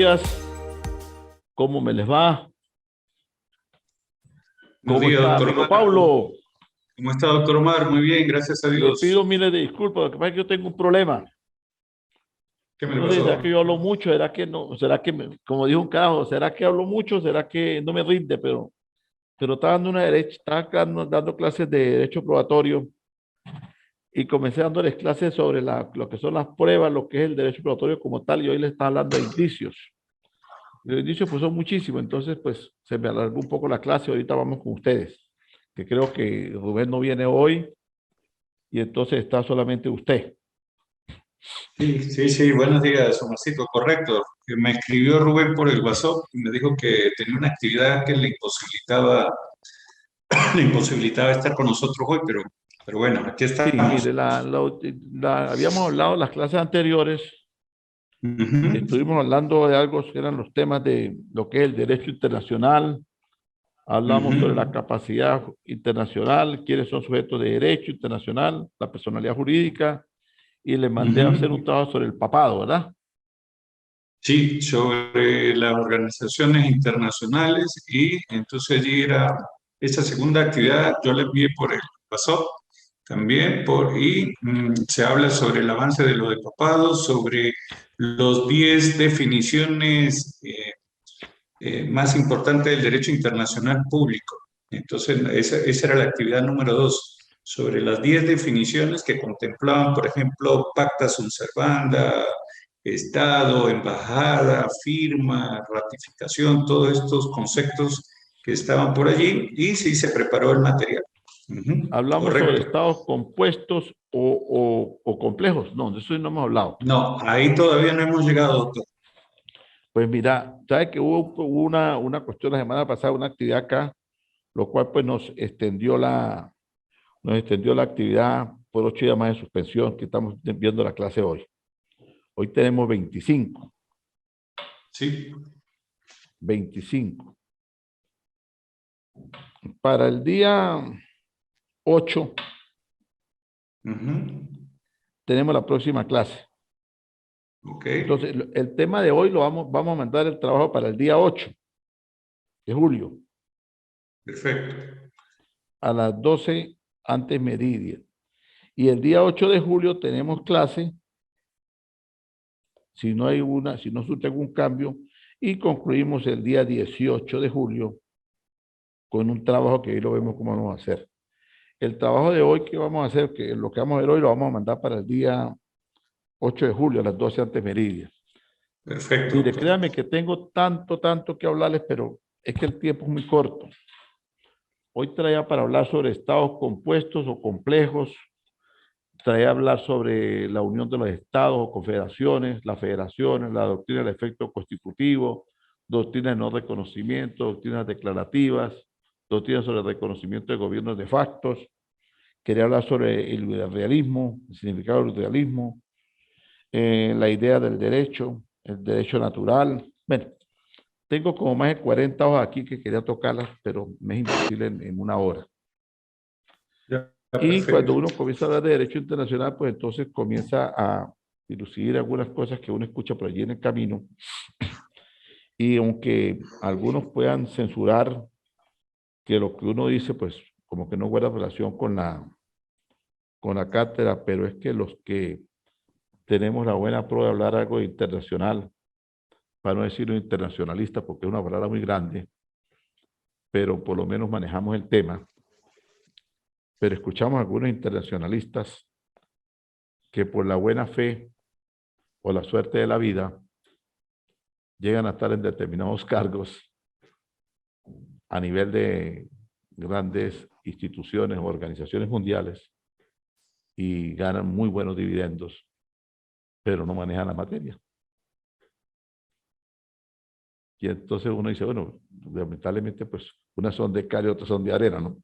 días. ¿Cómo me les va? Buenos ¿Cómo días, está, doctor amigo Omar. Pablo? ¿Cómo está, doctor Omar? Muy bien, gracias a Le pido Dios. miles de disculpas. Lo que pasa es que yo tengo un problema. ¿Qué me Yo le no sé, ¿será que pasó? yo hablo mucho? ¿Será que no? ¿Será que, como dijo un carajo, será que hablo mucho? ¿Será que no me rinde? Pero estaba dando dando clases de derecho probatorio y comencé dándoles clases sobre lo que son las pruebas, lo que es el derecho probatorio como tal, y hoy les estaba hablando de indicios. Y los indicios pues son muchísimos, entonces pues se me alargó un poco la clase, ahorita vamos con ustedes, que creo que Rubén no viene hoy y entonces está solamente usted. Sí, sí, sí, buenos días, Omarcito, correcto. Me escribió Rubén por el WhatsApp y me dijo que tenía una actividad que le imposibilitaba estar con nosotros hoy, pero bueno, aquí Sí, estamos. mire, habíamos hablado en las clases anteriores, Ujú, estuvimos hablando de algo que eran los temas de lo que es el derecho internacional, hablamos sobre la ujú, capacidad internacional, quiénes son sujetos de derecho internacional, la personalidad jurídica, y le mandé a hacer un ujú. trabajo sobre el papado, ¿verdad? Sí, sobre las organizaciones internacionales y entonces allí era esa segunda actividad, yo la envié por el WhatsApp también se habla sobre el avance de lo de papado, sobre los 10 definiciones más importantes del derecho internacional público. Entonces esa era la actividad número 2, sobre las 10 definiciones que contemplaban, por ejemplo, pacta sunt servanda, Estado, embajada, firma, ratificación, todos estos conceptos que estaban por allí y sí se preparó el material. Ujú, Hablamos sobre correcto. estados compuestos o complejos. No, de eso no hemos hablado. No, ahí todavía no hemos llegado, doctor. Pues mira, sabes que hubo una cuestión la semana pasada, una actividad acá, lo cual pues nos extendió la actividad por 8 días más de suspensión que estamos viendo la clase hoy. Hoy tenemos 25, Sí. 25. Para el día 8 Ujú, tenemos la próxima clase. ok, Entonces, el tema de hoy vamos a mandar el trabajo para el día 8 de julio perfecto. a las 12 antes meridia. Y el día 8 de julio tenemos clase, si no surge algún cambio, y concluimos el día 18 de julio con un trabajo que hoy lo vemos cómo vamos a hacer. El trabajo de hoy que vamos a hacer, que lo que vamos a ver hoy lo vamos a mandar para el día 8 de julio a las 12 antes meridia. Perfecto, Mire, doctor. créanme que tengo tanto que hablarles, pero es que el tiempo es muy corto. Hoy traía para hablar sobre estados compuestos o complejos, traía a hablar sobre la unión de los estados o confederaciones, las federaciones, la doctrina del efecto constitutivo, doctrina de no reconocimiento, doctrinas declarativas, doctrina sobre el reconocimiento de gobiernos de factos. Quería hablar sobre el realismo, el significado del realismo, la idea del derecho, el derecho natural. Bueno, tengo como más de 40 hojas aquí que quería tocarlas, pero me es imposible en una hora. Ya, Y cuando perfecto. uno comienza a hablar de derecho internacional, pues entonces comienza a dilucidar algunas cosas que uno escucha por allí en el camino. Y aunque algunos puedan censurar que lo que uno dice, pues como que no guarda relación con la cátedra, pero es que los que tenemos la buena prueba de hablar algo internacional, para no decirlo internacionalista, porque es una palabra muy grande, pero por lo menos manejamos el tema, pero escuchamos a algunos internacionalistas que por la buena fe o la suerte de la vida llegan a estar en determinados cargos a nivel de grandes instituciones o organizaciones mundiales y ganan muy buenos dividendos, pero no manejan la materia. Y entonces uno dice, bueno, lamentablemente, pues unas son de cal y otras son de arena, ¿no?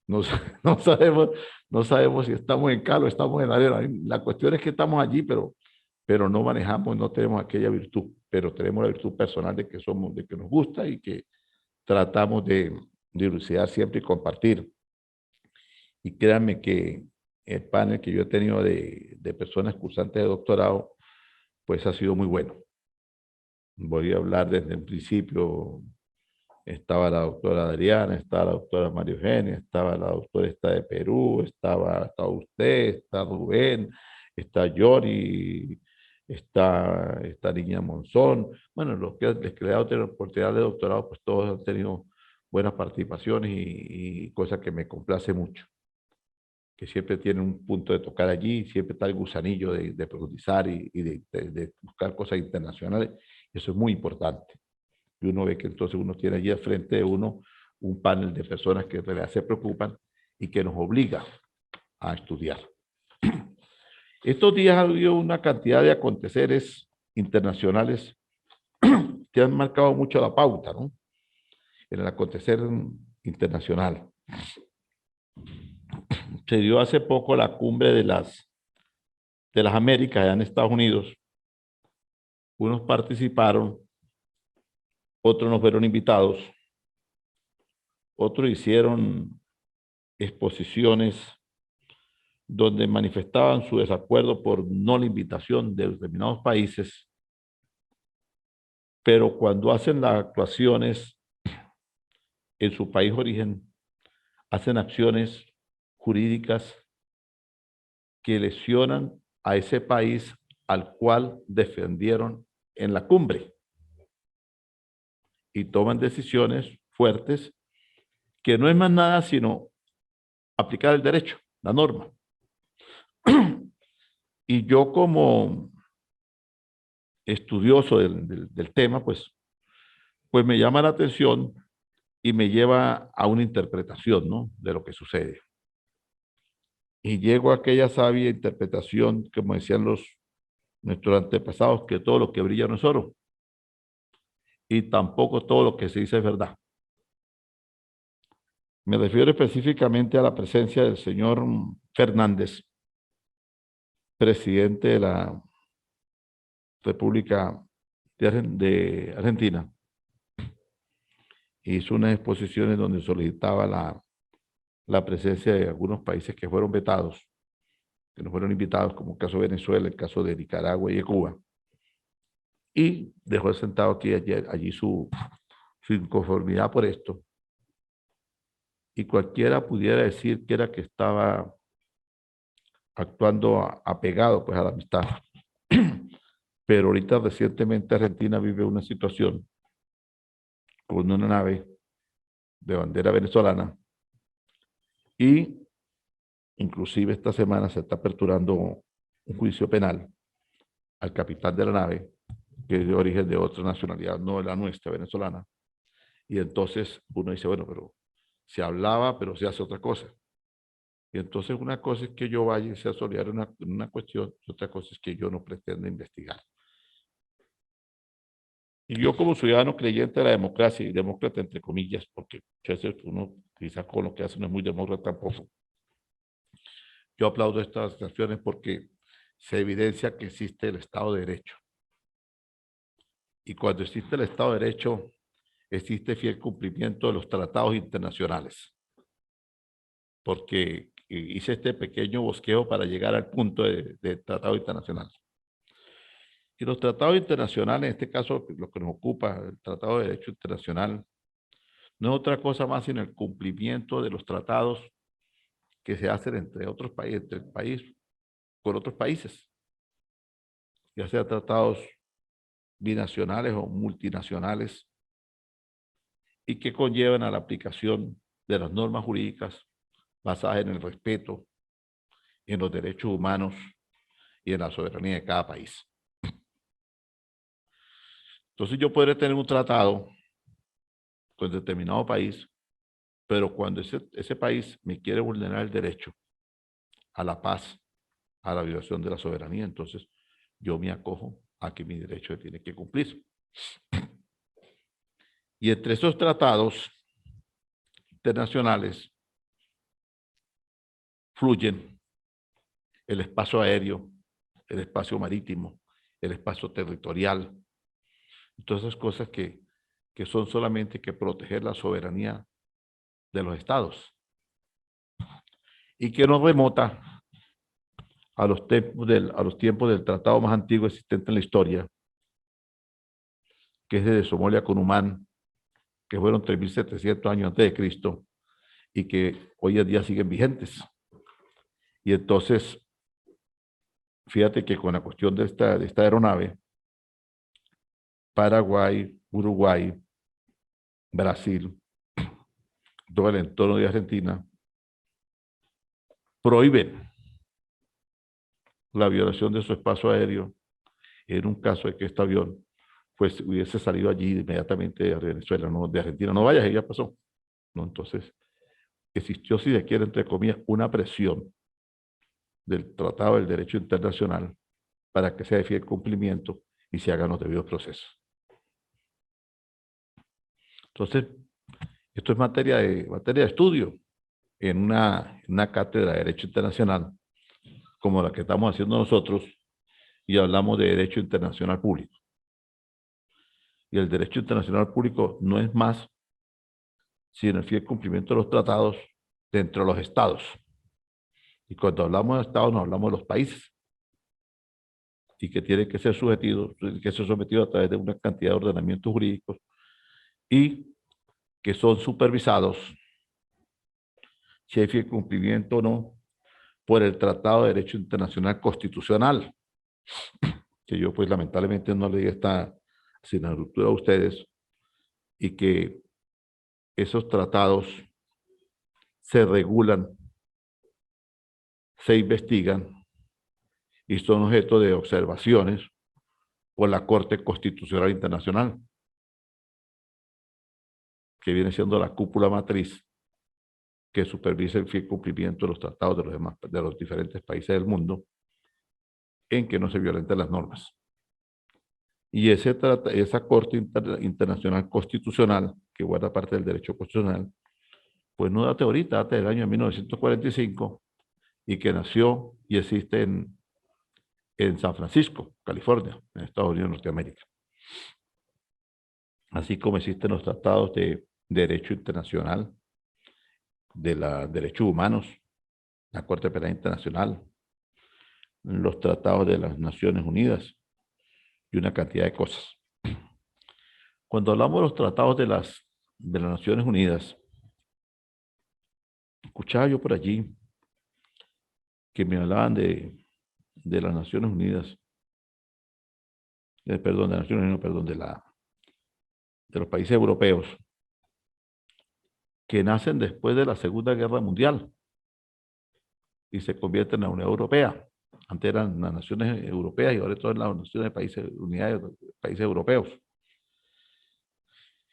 No, no sabemos, no sabemos si estamos en cal o estamos en arena. La cuestión es que estamos allí, pero no manejamos, no tenemos aquella virtud, pero tenemos la virtud personal de que somos, de que nos gusta y que tratamos de dilucidar siempre y compartir. Y créanme que el panel que yo he tenido de personas cursantes de doctorado, pues ha sido muy bueno. voy a hablar desde el principio. Estaba la doctora Adriana, estaba la doctora María Eugenia, estaba la doctora esta de Perú, estaba usted, está Rubén, está Yori, está esta niña Monzón. Bueno, los que le he dado la oportunidad de doctorado, pues todos han tenido buenas participaciones y cosas que me complace mucho, que siempre tienen un punto de tocar allí, siempre está el gusanillo de profundizar y de buscar cosas internacionales. Eso es muy importante. Y uno ve que entonces uno tiene allí al frente de uno un panel de personas que en realidad se preocupan y que nos obliga a estudiar. Estos días ha habido una cantidad de aconteceres internacionales que han marcado mucho la pauta, ¿no? En el acontecer internacional. Se dio hace poco la cumbre de las Américas allá en Estados Unidos. Unos participaron, otros no fueron invitados, otros hicieron exposiciones donde manifestaban su desacuerdo por no la invitación de determinados países, pero cuando hacen las actuaciones en su país de origen, hacen acciones jurídicas que lesionan a ese país al cual defendieron en la cumbre y toman decisiones fuertes que no es más nada sino aplicar el derecho, la norma. Y yo como estudioso del tema, pues me llama la atención y me lleva a una interpretación, ¿no? De lo que sucede. Y llego a aquella sabia interpretación, como decían nuestros antepasados, que todo lo que brilla no es oro y tampoco todo lo que se dice es verdad. Me refiero específicamente a la presencia del señor Fernández, presidente de la República de Argentina. Hizo unas exposiciones donde solicitaba la presencia de algunos países que fueron vetados, que no fueron invitados, como el caso de Venezuela, el caso de Nicaragua y de Cuba. Y dejó sentado aquí, allí su inconformidad por esto. Y cualquiera pudiera decir que era que estaba actuando apegado pues, a la amistad. Pero ahorita recientemente Argentina vive una situación con una nave de bandera venezolana y inclusive esta semana se está aperturando un juicio penal al capitán de la nave, que es de origen de otra nacionalidad, no de la nuestra, venezolana. Y entonces uno dice, bueno, pero se hablaba, pero se hace otra cosa. Y entonces una cosa es que yo vaya y sea solidario en una cuestión, y otra cosa es que yo no pretenda investigar. Y yo como ciudadano creyente de la democracia, y demócrata entre comillas, porque muchas veces uno quizás con lo que hace no es muy demócrata tampoco, yo aplaudo estas acciones porque se evidencia que existe el Estado de Derecho. Y cuando existe el Estado de Derecho, existe fiel cumplimiento de los tratados internacionales. Porque hice este pequeño bosqueo para llegar al punto de tratado internacional. Y los tratados internacionales, en este caso lo que nos ocupa, el Tratado de Derecho Internacional, no es otra cosa más sino el cumplimiento de los tratados que se hacen entre otros países, entre el país con otros países, ya sea tratados binacionales o multinacionales, y que conllevan a la aplicación de las normas jurídicas basadas en el respeto, en los derechos humanos y en la soberanía de cada país. Entonces yo podré tener un tratado con determinado país, pero cuando ese país me quiere vulnerar el derecho a la paz, a la violación de la soberanía, entonces yo me acojo a que mi derecho tiene que cumplir. Y entre esos tratados internacionales fluyen el espacio aéreo, el espacio marítimo, el espacio territorial, todas esas cosas que son solamente que proteger la soberanía de los estados y que nos remota a los tiempos del tratado más antiguo existente en la historia, que es de Somolia con Humán, que fueron 3.700 años antes de Cristo y que hoy en día siguen vigentes. Y entonces, fíjate que con la cuestión de esta aeronave, Paraguay, Uruguay, Brasil, todo el entorno de Argentina, prohíben la violación de su espacio aéreo en un caso de que este avión pues hubiese salido allí inmediatamente de Venezuela, no de Argentina. No vayas, ya pasó. ¿No? Entonces, existió, si se quiere, entre comillas, una presión del Tratado del Derecho Internacional para que sea de fiel cumplimiento y se hagan los debidos procesos. Entonces, esto es materia de estudio en una cátedra de Derecho Internacional, como la que estamos haciendo nosotros, y hablamos de Derecho Internacional Público. Y el Derecho Internacional Público no es más sino el fiel cumplimiento de los tratados dentro de los estados. Y cuando hablamos de estados, nos hablamos de los países. Y que tiene que ser sometido a través de una cantidad de ordenamientos jurídicos y que son supervisados, si hay fiel cumplimiento o no, por el Tratado de Derecho Internacional Constitucional, que yo pues lamentablemente no le di esta asignatura a ustedes, y que esos tratados se regulan, se investigan y son objeto de observaciones por la Corte Constitucional Internacional, que viene siendo la cúpula matriz que supervisa el fiel cumplimiento de los tratados de los diferentes países del mundo en que no se violenten las normas. Y esa Corte Internacional Constitucional, que guarda parte del derecho constitucional, pues no date ahorita, date del año 1945, y que nació y existe en San Francisco, California, en Estados Unidos de Norteamérica. Así como existen los tratados de derecho internacional, de los derechos humanos, la Corte Penal Internacional, los tratados de las Naciones Unidas y una cantidad de cosas. Cuando hablamos de los tratados de las Naciones Unidas, escuchaba yo por allí que me hablaban de las Naciones Unidas, perdón, de las Naciones Unidas, perdón, de los países europeos, que nacen después de la Segunda Guerra Mundial y se convierten en la Unión Europea. Antes eran las naciones europeas y ahora son las naciones de países, unidades de países europeos.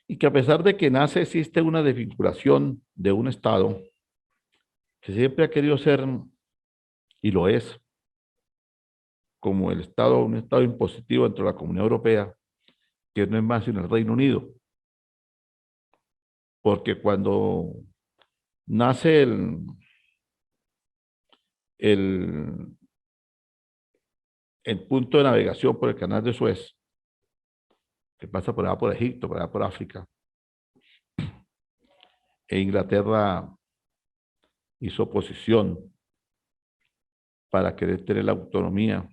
Y que a pesar de que nace, existe una desvinculación de un Estado que siempre ha querido ser, y lo es, como un Estado impositivo dentro de la Comunidad Europea, que no es más sino el Reino Unido. Porque cuando nace el punto de navegación por el canal de Suez, que pasa por allá por Egipto, por allá por África, e Inglaterra hizo oposición para querer tener la autonomía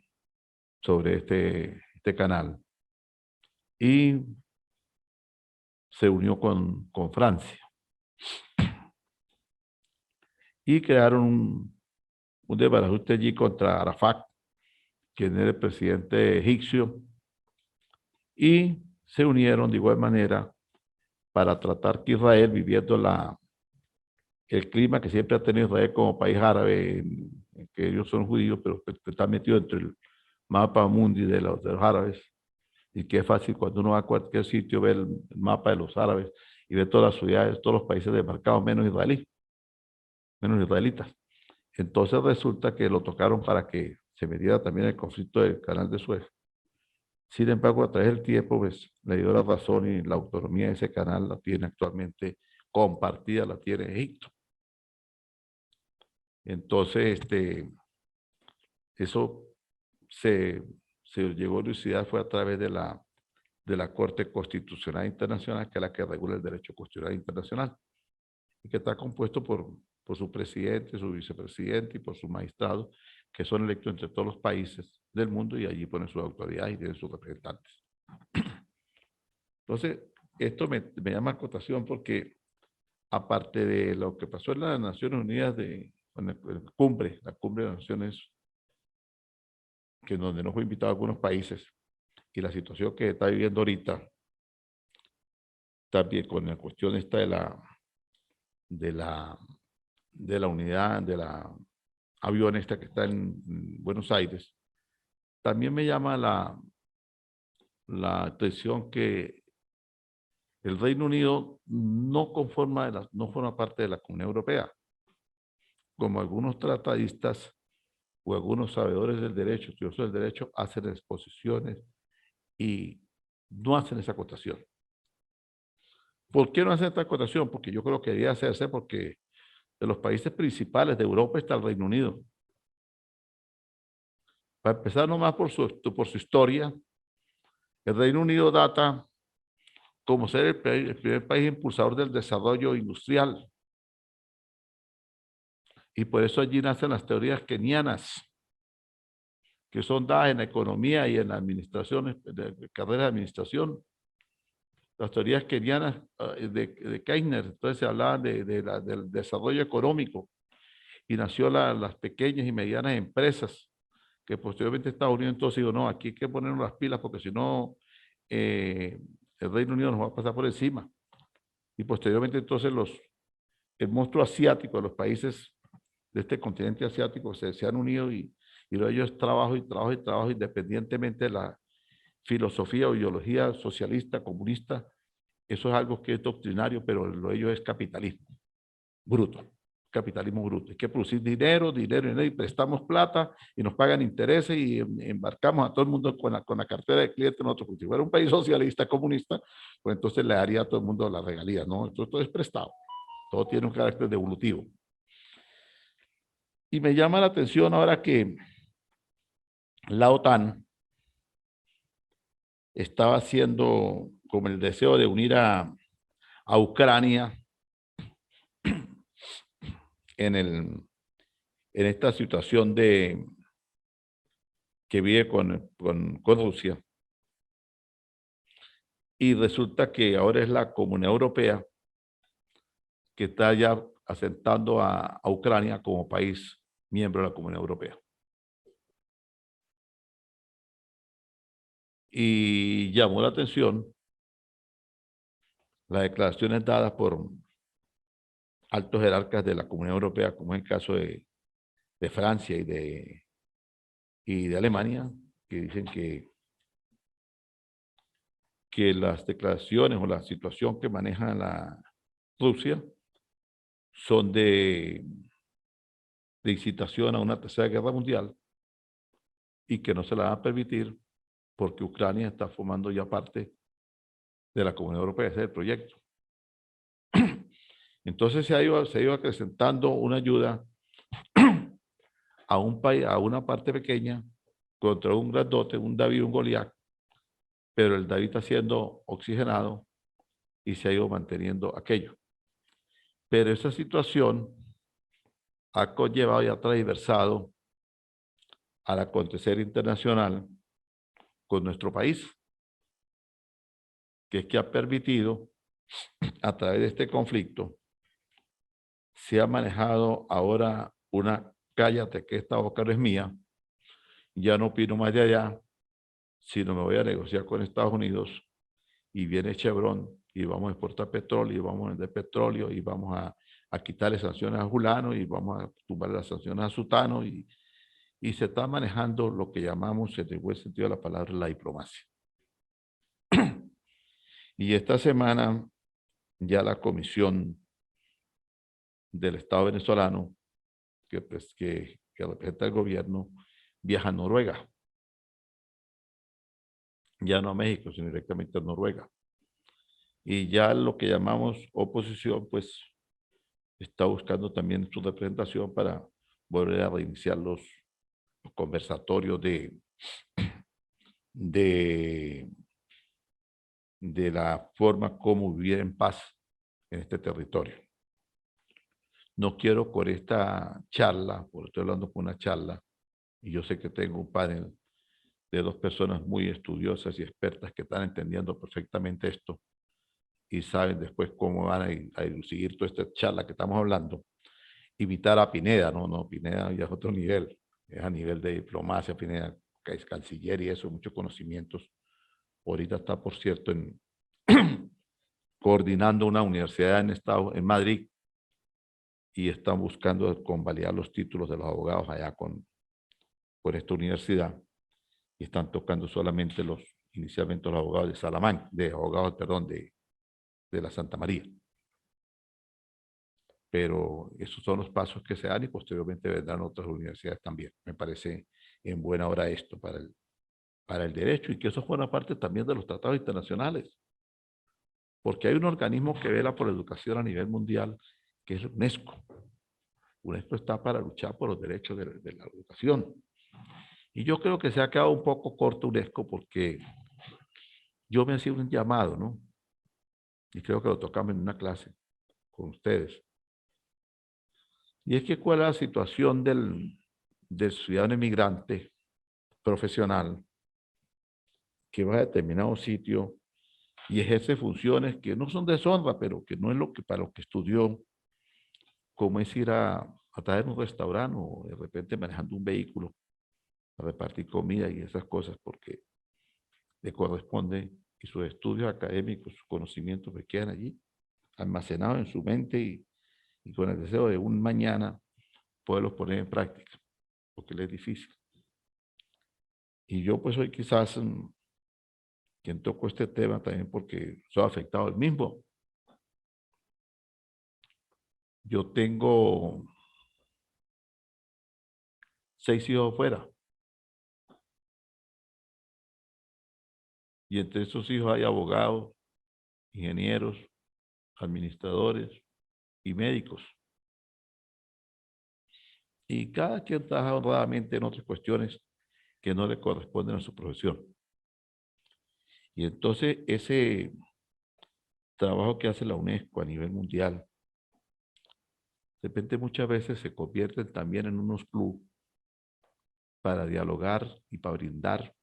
sobre este canal, y se unió con Francia y crearon un desbarajuste allí contra Arafat, quien era el presidente egipcio, y se unieron de igual manera para tratar que Israel, viviendo el clima que siempre ha tenido Israel como país árabe, en que ellos son judíos, pero que están metidos dentro del mapa mundi de los árabes, y que es fácil cuando uno va a cualquier sitio ver el mapa de los árabes y ver todas las ciudades, todos los países demarcados, menos israelitas. Entonces resulta que lo tocaron para que se metiera también el conflicto del canal de Suez. Sin embargo, a través del tiempo, pues, le dio la razón, y la autonomía de ese canal la tiene actualmente compartida, la tiene Egipto. Entonces, eso se llegó a elucidar fue a través de la Corte Constitucional Internacional, que es la que regula el derecho constitucional internacional, y que está compuesto por su presidente, su vicepresidente y por sus magistrados, que son electos entre todos los países del mundo, y allí ponen sus autoridades y tienen sus representantes. Entonces, esto me llama a cotación porque aparte de lo que pasó en las Naciones Unidas en la cumbre de las Naciones, que donde no fue invitado a algunos países, y la situación que está viviendo ahorita, también con la cuestión esta de la, de la unidad, de la avión esta que está en Buenos Aires, también me llama la atención que el Reino Unido no forma parte de la Comunidad Europea, como algunos tratadistas o algunos sabedores del derecho, estudiosos del derecho, hacen exposiciones y no hacen esa acotación. ¿Por qué no hacen esta acotación? Porque yo creo que debería hacerse porque de los países principales de Europa está el Reino Unido. Para empezar nomás por su historia, el Reino Unido data como ser el primer país impulsador del desarrollo industrial. Y por eso allí nacen las teorías kenianas, que son dadas en la economía y en la administración, de carrera de administración. Las teorías kenianas de Keynesian, entonces se hablaban del desarrollo económico y nació las pequeñas y medianas empresas, que posteriormente Estados Unidos entonces dijo, no, aquí hay que ponernos las pilas porque si no, el Reino Unido nos va a pasar por encima. Y posteriormente entonces el monstruo asiático de los países de este continente asiático se han unido y lo de ellos es trabajo y trabajo y trabajo independientemente de la filosofía o ideología socialista, comunista. Eso es algo que es doctrinario, pero lo de ellos es capitalismo bruto. Capitalismo bruto. Hay que producir dinero, dinero, dinero, y prestamos plata y nos pagan intereses y embarcamos a todo el mundo con la cartera de clientes nosotros. Porque si fuera un país socialista, comunista, pues entonces le daría a todo el mundo la regalía, ¿no? Entonces todo es prestado. Todo tiene un carácter devolutivo. Y me llama la atención ahora que la OTAN estaba haciendo como el deseo de unir a Ucrania en esta situación que vive con Rusia. Y resulta que ahora es la Comunidad Europea que está ya asentando a Ucrania como país miembro de la Comunidad Europea. Y llamó la atención las declaraciones dadas por altos jerarcas de la Comunidad Europea, como es el caso de Francia y de Alemania, que dicen que las declaraciones o la situación que maneja la Rusia son de incitación a una tercera guerra mundial y que no se la van a permitir porque Ucrania está formando ya parte de la Comunidad Europea, ese es el proyecto. Entonces se ha ido acrecentando una ayuda a un país, a una parte pequeña contra un grandote, un David y un Goliat, pero el David está siendo oxigenado y se ha ido manteniendo aquello. Pero esa situación ha conllevado y ha transversado al acontecer internacional con nuestro país, que es que ha permitido, a través de este conflicto, se ha manejado ahora una cállate que esta boca no es mía, ya no opino más de allá, sino me voy a negociar con Estados Unidos y viene Chevron y vamos a exportar petróleo y vamos a vender petróleo y vamos a quitarle sanciones a Julano y vamos a tumbar las sanciones a Sutano y se está manejando lo que llamamos, en el buen sentido de la palabra, la diplomacia. Y esta semana ya la Comisión del Estado venezolano, que representa el gobierno, viaja a Noruega. Ya no a México, sino directamente a Noruega. Y ya lo que llamamos oposición, pues está buscando también su representación para volver a reiniciar los conversatorios de la forma como vivir en paz en este territorio. No quiero con esta charla, porque estoy hablando con una charla, y yo sé que tengo un panel de dos personas muy estudiosas y expertas que están entendiendo perfectamente esto y saben después cómo van a seguir toda esta charla que estamos hablando. Invitar a Pineda, no, Pineda ya es otro nivel, es a nivel de diplomacia, Pineda, que es canciller y eso, muchos conocimientos. Ahorita está, por cierto, coordinando una universidad en Madrid y están buscando convalidar los títulos de los abogados allá con esta universidad y están tocando solamente inicialmente los abogados de Salamanca, de la Santa María. Pero esos son los pasos que se dan y posteriormente vendrán otras universidades también. Me parece en buena hora esto para el derecho y que eso forma parte también de los tratados internacionales. Porque hay un organismo que vela por la educación a nivel mundial, que es UNESCO. UNESCO está para luchar por los derechos de la educación. Y yo creo que se ha quedado un poco corto UNESCO porque yo me hacía un llamado, ¿no? Y creo que lo tocamos en una clase con ustedes. Y es que cuál es la situación del ciudadano inmigrante profesional que va a determinado sitio y ejerce funciones que no son deshonra, pero que no es lo que para lo que estudió, como es ir a traer un restaurante o de repente manejando un vehículo a repartir comida y esas cosas, porque le corresponde y sus estudios académicos, sus conocimientos que quedan allí, almacenados en su mente y con el deseo de un mañana poderlos poner en práctica, porque le es difícil. Y yo pues soy quizás quien tocó este tema también porque soy afectado el mismo. Yo tengo 6 hijos afuera y entre esos hijos hay abogados, ingenieros, administradores y médicos. Y cada quien trabaja honradamente en otras cuestiones que no le corresponden a su profesión. Y entonces ese trabajo que hace la UNESCO a nivel mundial, de repente muchas veces se convierten también en unos clubes para dialogar y para brindar,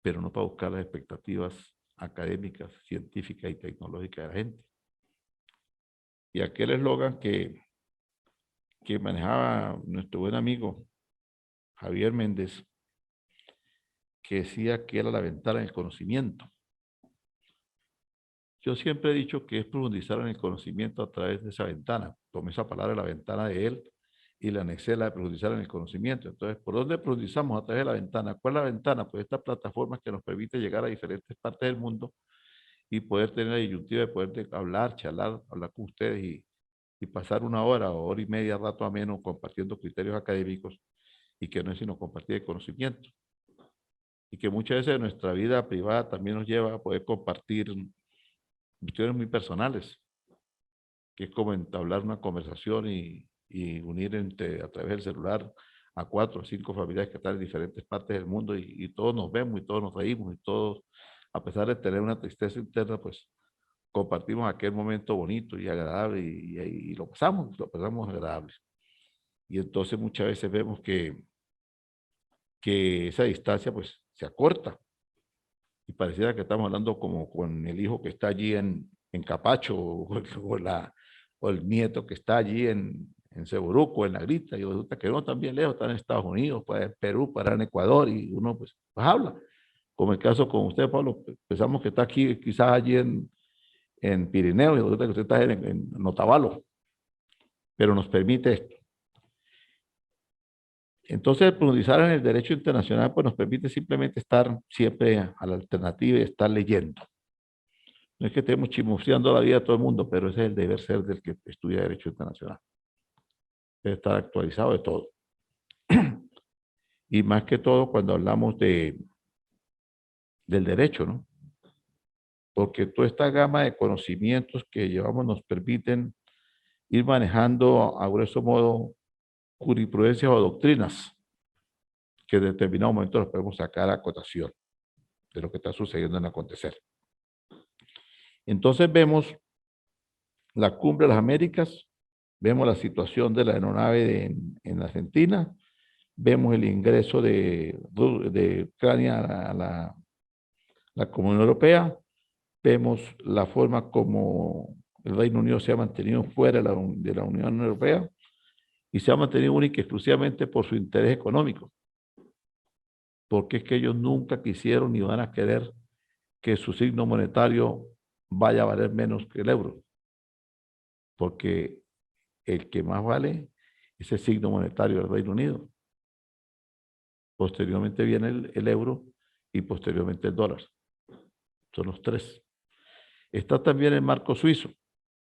pero no para buscar las expectativas académicas, científicas y tecnológicas de la gente. Y aquel eslogan que manejaba nuestro buen amigo Javier Méndez, que decía que era la ventana del conocimiento. Yo siempre he dicho que es profundizar en el conocimiento a través de esa ventana. Tomé esa palabra, la ventana de él, y la anexé la de profundizar en el conocimiento. Entonces, ¿por dónde profundizamos? A través de la ventana. ¿Cuál es la ventana? Pues esta plataforma que nos permite llegar a diferentes partes del mundo y poder tener la disyuntiva de poder hablar, charlar, hablar con ustedes y pasar una hora o hora y media, rato ameno, compartiendo criterios académicos y que no es sino compartir el conocimiento. Y que muchas veces nuestra vida privada también nos lleva a poder compartir cuestiones muy personales, que es como entablar una conversación y unir a través del celular a 4 o 5 familiares que están en diferentes partes del mundo y todos nos vemos y todos nos reímos y todos, a pesar de tener una tristeza interna, pues compartimos aquel momento bonito y agradable y lo pasamos agradable. Y entonces muchas veces vemos que esa distancia pues se acorta y pareciera que estamos hablando como con el hijo que está allí en Capacho o el nieto que está allí en Seboruco, en La Grita, y resulta que no, también lejos, está en Estados Unidos, pues en Perú, para en Ecuador, y uno pues habla. Como el caso con usted, Pablo, pensamos que está aquí, quizás allí en Pirineo, y resulta que usted está en Otavalo, pero nos permite esto. Entonces, profundizar en el derecho internacional pues nos permite simplemente estar siempre a la alternativa y estar leyendo. No es que estemos chismoseando la vida de todo el mundo, pero ese es el deber ser del que estudia Derecho Internacional. Debe estar actualizado de todo. Y más que todo cuando hablamos del derecho, ¿no? Porque toda esta gama de conocimientos que llevamos nos permiten ir manejando a grueso modo jurisprudencias o doctrinas que en determinado momento los podemos sacar a cotación de lo que está sucediendo en el acontecer. Entonces vemos la Cumbre de las Américas, vemos la situación de la aeronave en Argentina, vemos el ingreso de Ucrania a la Comunidad Europea, vemos la forma como el Reino Unido se ha mantenido fuera de la Unión Europea y se ha mantenido única y exclusivamente por su interés económico, porque es que ellos nunca quisieron ni van a querer que su signo monetario vaya a valer menos que el euro, porque el que más vale es el signo monetario del Reino Unido. Posteriormente viene el euro y posteriormente el dólar. Son los tres. Está también el marco suizo,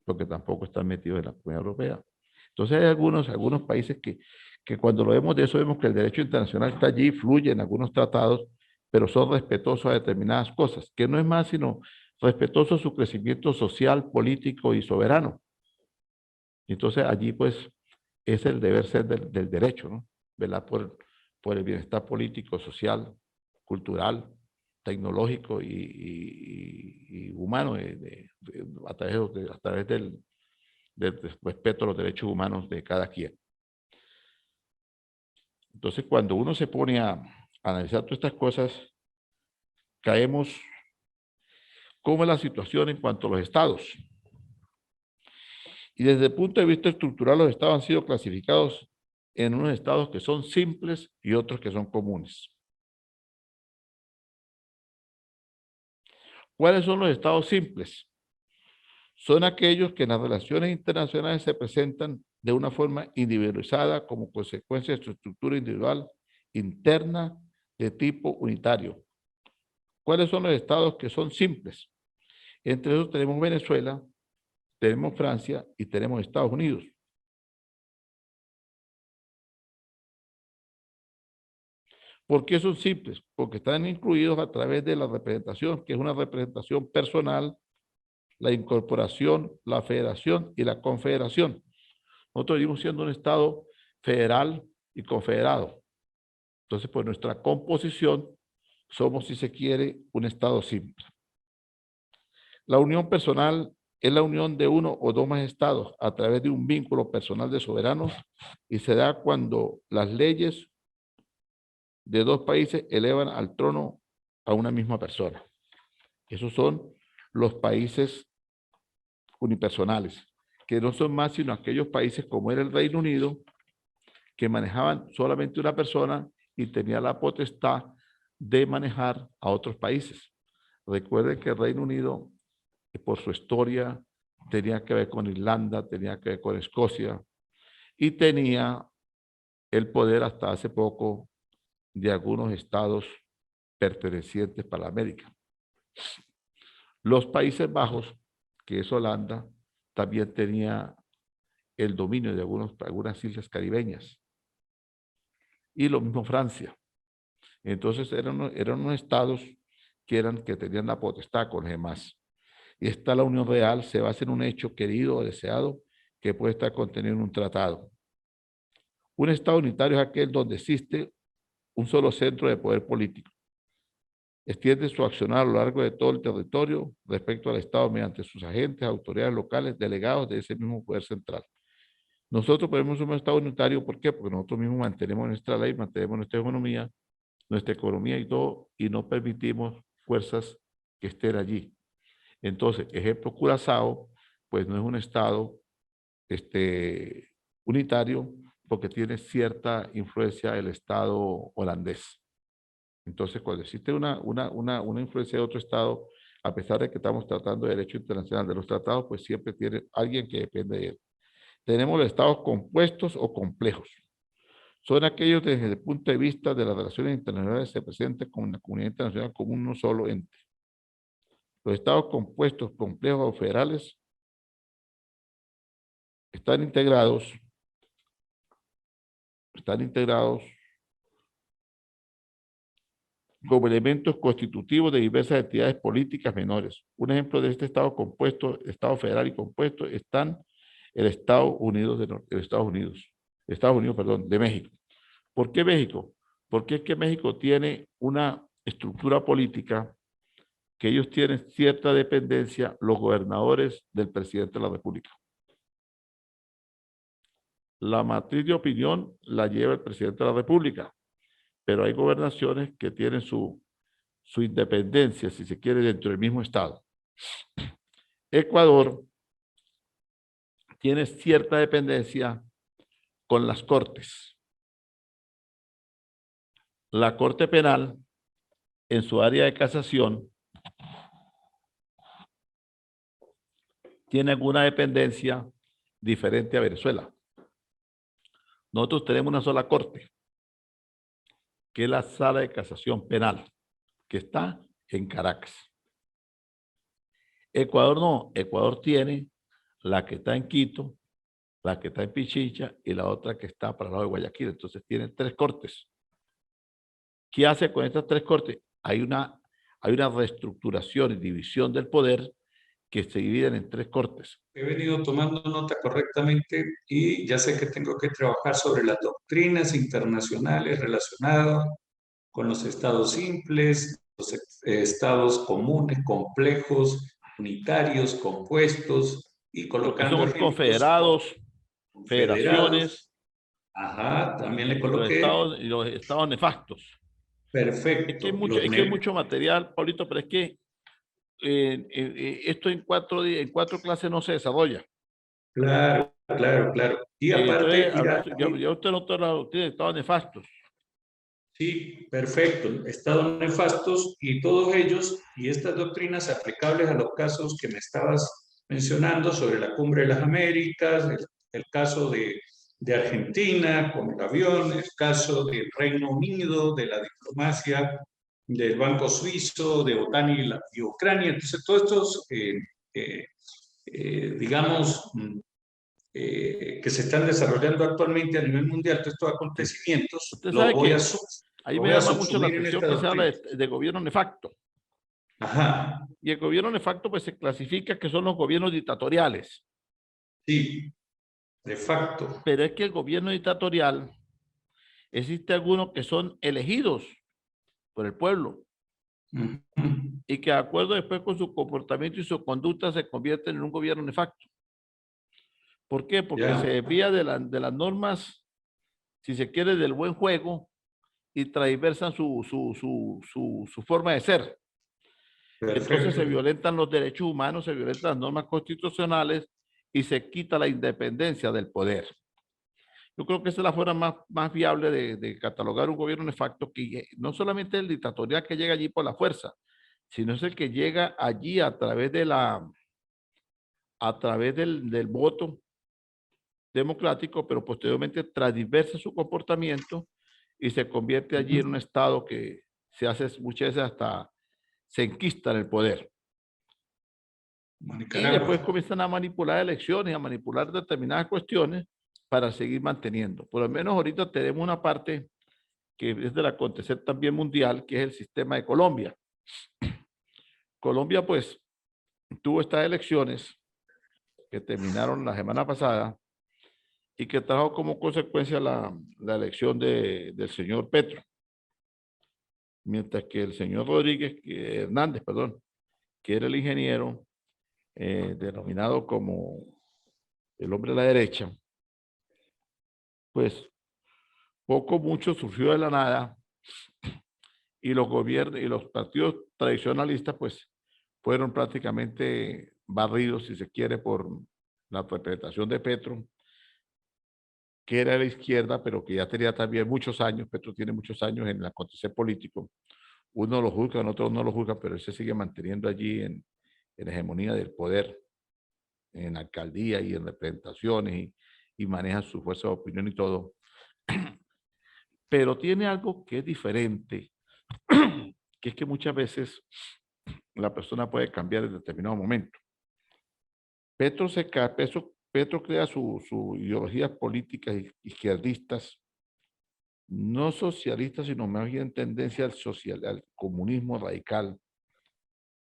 porque tampoco están metidos en la Comunidad Europea. Entonces hay algunos países que cuando lo vemos de eso vemos que el derecho internacional está allí, fluye en algunos tratados, pero son respetuosos a determinadas cosas, que no es más sino respetuoso a su crecimiento social, político y soberano. Entonces allí pues es el deber ser del derecho, ¿no? Velar por el bienestar político, social, cultural, tecnológico y humano a través del respeto a los derechos humanos de cada quien. Entonces, cuando uno se pone a analizar todas estas cosas, caemos cómo es la situación en cuanto a los estados. Y desde el punto de vista estructural, los estados han sido clasificados en unos estados que son simples y otros que son comunes. ¿Cuáles son los estados simples? Son aquellos que en las relaciones internacionales se presentan de una forma individualizada como consecuencia de su estructura individual interna de tipo unitario. ¿Cuáles son los estados que son simples? Entre esos tenemos Venezuela, tenemos Francia y tenemos Estados Unidos. ¿Por qué son simples? Porque están incluidos a través de la representación, que es una representación personal, la incorporación, la federación y la confederación. Nosotros vivimos siendo un Estado federal y confederado. Entonces, por nuestra composición, somos, si se quiere, un Estado simple. La unión personal es la unión de uno o dos más estados a través de un vínculo personal de soberanos y se da cuando las leyes de dos países elevan al trono a una misma persona. Esos son los países unipersonales, que no son más sino aquellos países como era el Reino Unido, que manejaban solamente una persona y tenía la potestad de manejar a otros países. Recuerden que el Reino Unido, por su historia, tenía que ver con Irlanda, tenía que ver con Escocia y tenía el poder hasta hace poco de algunos estados pertenecientes para América. Los Países Bajos, que es Holanda, también tenía el dominio de algunas islas caribeñas. Y lo mismo Francia. Entonces eran unos estados que tenían la potestad con los demás. Y esta la unión real se basa en un hecho querido o deseado que puede estar contenido en un tratado. Un estado unitario es aquel donde existe un solo centro de poder político. Extiende su accionar a lo largo de todo el territorio respecto al Estado mediante sus agentes, autoridades locales, delegados de ese mismo poder central. Nosotros ponemos un Estado unitario, ¿por qué? Porque nosotros mismos mantenemos nuestra ley, mantenemos nuestra economía y todo, y no permitimos fuerzas que estén allí. Entonces, ejemplo, Curazao, pues no es un Estado unitario porque tiene cierta influencia del Estado holandés. Entonces, cuando existe una influencia de otro Estado, a pesar de que estamos tratando de derecho internacional de los tratados, pues siempre tiene alguien que depende de él. Tenemos los estados compuestos o complejos. Son aquellos desde el punto de vista de las relaciones internacionales que se presentan con la comunidad internacional como uno solo ente. Los estados compuestos, complejos o federales están integrados como elementos constitutivos de diversas entidades políticas menores. Un ejemplo de este estado compuesto, estado federal y compuesto, están el Estados Unidos de México. ¿Por qué México? Porque es que México tiene una estructura política que ellos tienen cierta dependencia, los gobernadores del presidente de la República. La matriz de opinión la lleva el presidente de la República, pero hay gobernaciones que tienen su independencia, si se quiere, dentro del mismo estado. Ecuador tiene cierta dependencia con las cortes. La Corte Penal, en su área de casación, tiene alguna dependencia diferente a Venezuela. Nosotros tenemos una sola corte, que es la Sala de Casación Penal, que está en Caracas. Ecuador no, Ecuador tiene la que está en Quito, la que está en Pichincha y la otra que está para el lado de Guayaquil. Entonces tiene 3 cortes. ¿Qué hace con estas 3 cortes? Hay una reestructuración y división del poder que se dividen en 3 cortes. He venido tomando nota correctamente y ya sé que tengo que trabajar sobre las doctrinas internacionales relacionadas con los estados simples, los estados comunes, complejos, unitarios, compuestos y Lo que colocando son ejemplos confederados, confederados. federaciones Ajá, también le y coloqué. los estados nefastos. Perfecto. Los Es que hay mucho material, Paulito, pero es que esto en 4 clases no se desarrolla. Claro, claro, claro. Y aparte, Entonces, mira, ya usted notó la doctrina de estados nefastos. sí, perfecto. Estados nefastos y todos ellos, y estas doctrinas aplicables a los casos que me estabas mencionando sobre la Cumbre de las Américas, el caso de Argentina con el avión, el caso del Reino Unido, de la diplomacia del Banco Suizo, de OTAN y Ucrania. Entonces, todos estos, digamos, que se están desarrollando actualmente a nivel mundial, todos estos acontecimientos, Usted los sabe voy a, que ahí los me voy a llama mucho la subsumir en atención esta que se habla doctrina. de gobierno nefacto. Ajá, Y el gobierno nefacto pues se clasifica que son los gobiernos dictatoriales. sí, de facto. Pero es que el gobierno dictatorial, existe algunos que son elegidos por el pueblo Ujú. y que de acuerdo después con su comportamiento y su conducta se convierten en un gobierno nefacto. ¿Por qué? Porque se Ya, desvía de las normas, si se quiere, del buen juego y transversan su forma de ser. Entonces se perfecto. violentan los derechos humanos, se violentan las normas constitucionales y se quita la independencia del poder. Yo creo que esa es la forma más viable de catalogar un gobierno nefacto, que no solamente el dictatorial que llega allí por la fuerza, sino es el que llega allí a través del voto democrático, pero posteriormente transversa su comportamiento y se convierte allí en un estado que se hace muchas veces hasta se enquista en el poder. Y después Nicaragua. comienzan a manipular elecciones, a manipular determinadas cuestiones para seguir manteniendo. Por lo menos ahorita tenemos una parte que es del acontecer también mundial, que es el sistema de Colombia. Colombia, pues, tuvo estas elecciones que terminaron la semana pasada y que trajo como consecuencia la elección del señor Petro, mientras que el señor Hernández, perdón, que era el ingeniero denominado como el hombre de la derecha, pues poco mucho surgió de la nada y los gobiernos y los partidos tradicionalistas pues fueron prácticamente barridos, si se quiere, por la representación de Petro, que era de la izquierda, pero que ya tenía también muchos años. Petro tiene muchos años en el acontecer político. Uno lo juzga, otros no lo juzgan, pero él se sigue manteniendo allí en la hegemonía del poder, en alcaldía y en representaciones y maneja su fuerza de opinión y todo. Pero tiene algo que es diferente, que es que muchas veces la persona puede cambiar en determinado momento. Petro crea su ideologías políticas izquierdistas, no socialistas, sino más bien tendencia al comunismo radical,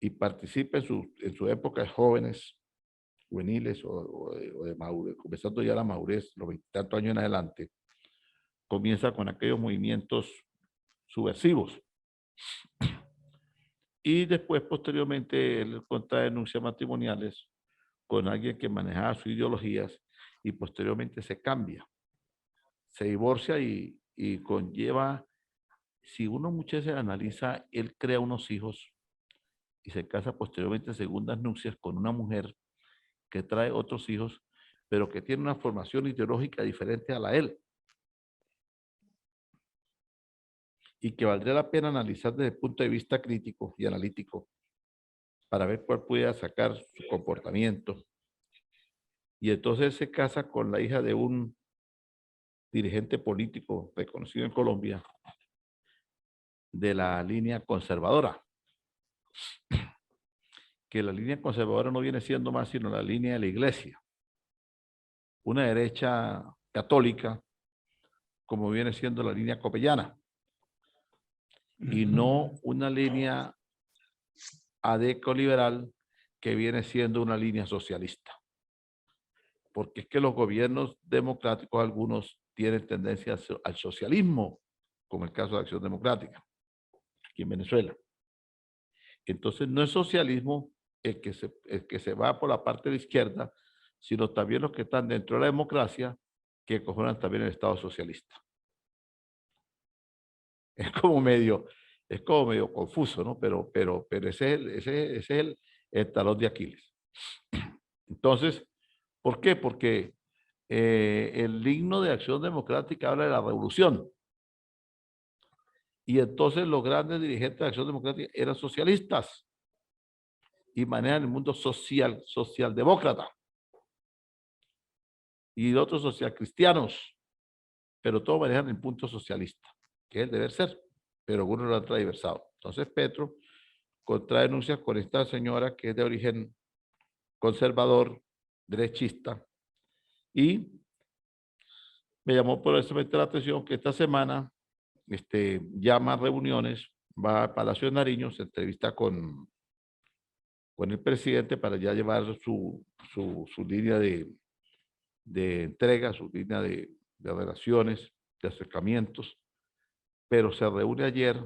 y participa en su época de jóvenes, juveniles o de madurez, comenzando ya la madurez, los 20 tantos años en adelante, comienza con aquellos movimientos subversivos. Y después, posteriormente, él contrae denuncias matrimoniales con alguien que manejaba sus ideologías y posteriormente se cambia. se divorcia y conlleva, si uno muchas veces analiza, él crea unos hijos y se casa posteriormente en segundas nupcias con una mujer que trae otros hijos, pero que tiene una formación ideológica diferente a la de él, y que valdría la pena analizar desde el punto de vista crítico y analítico para ver cuál pudiera sacar su comportamiento. Y entonces se casa con la hija de un dirigente político reconocido en Colombia de la línea conservadora, que la línea conservadora no viene siendo más sino la línea de la iglesia, una derecha católica como viene siendo la línea copellana, y no una línea adeco-liberal que viene siendo una línea socialista. Porque es que los gobiernos democráticos, algunos tienen tendencia al socialismo, como el caso de Acción Democrática, aquí en Venezuela. Entonces no es socialismo el que se va por la parte de la izquierda, sino también los que están dentro de la democracia, que cojonan también el Estado socialista. Es como medio confuso, ¿no? Pero ese es el talón de Aquiles. Entonces, ¿por qué? Porque el himno de Acción Democrática habla de la revolución. Y entonces los grandes dirigentes de Acción Democrática eran socialistas y manejan el mundo socialdemócrata. Y otros socialcristianos, pero todos manejan el punto socialista, que es el deber ser, pero algunos lo han transversado. Entonces Petro contrae denuncias con esta señora que es de origen conservador, derechista, y me llamó por eso la atención que esta semana llama a reuniones, va a Palacio de Nariño, se entrevista con el presidente para ya llevar su línea de entrega, su línea de relaciones, de acercamientos, pero se reúne ayer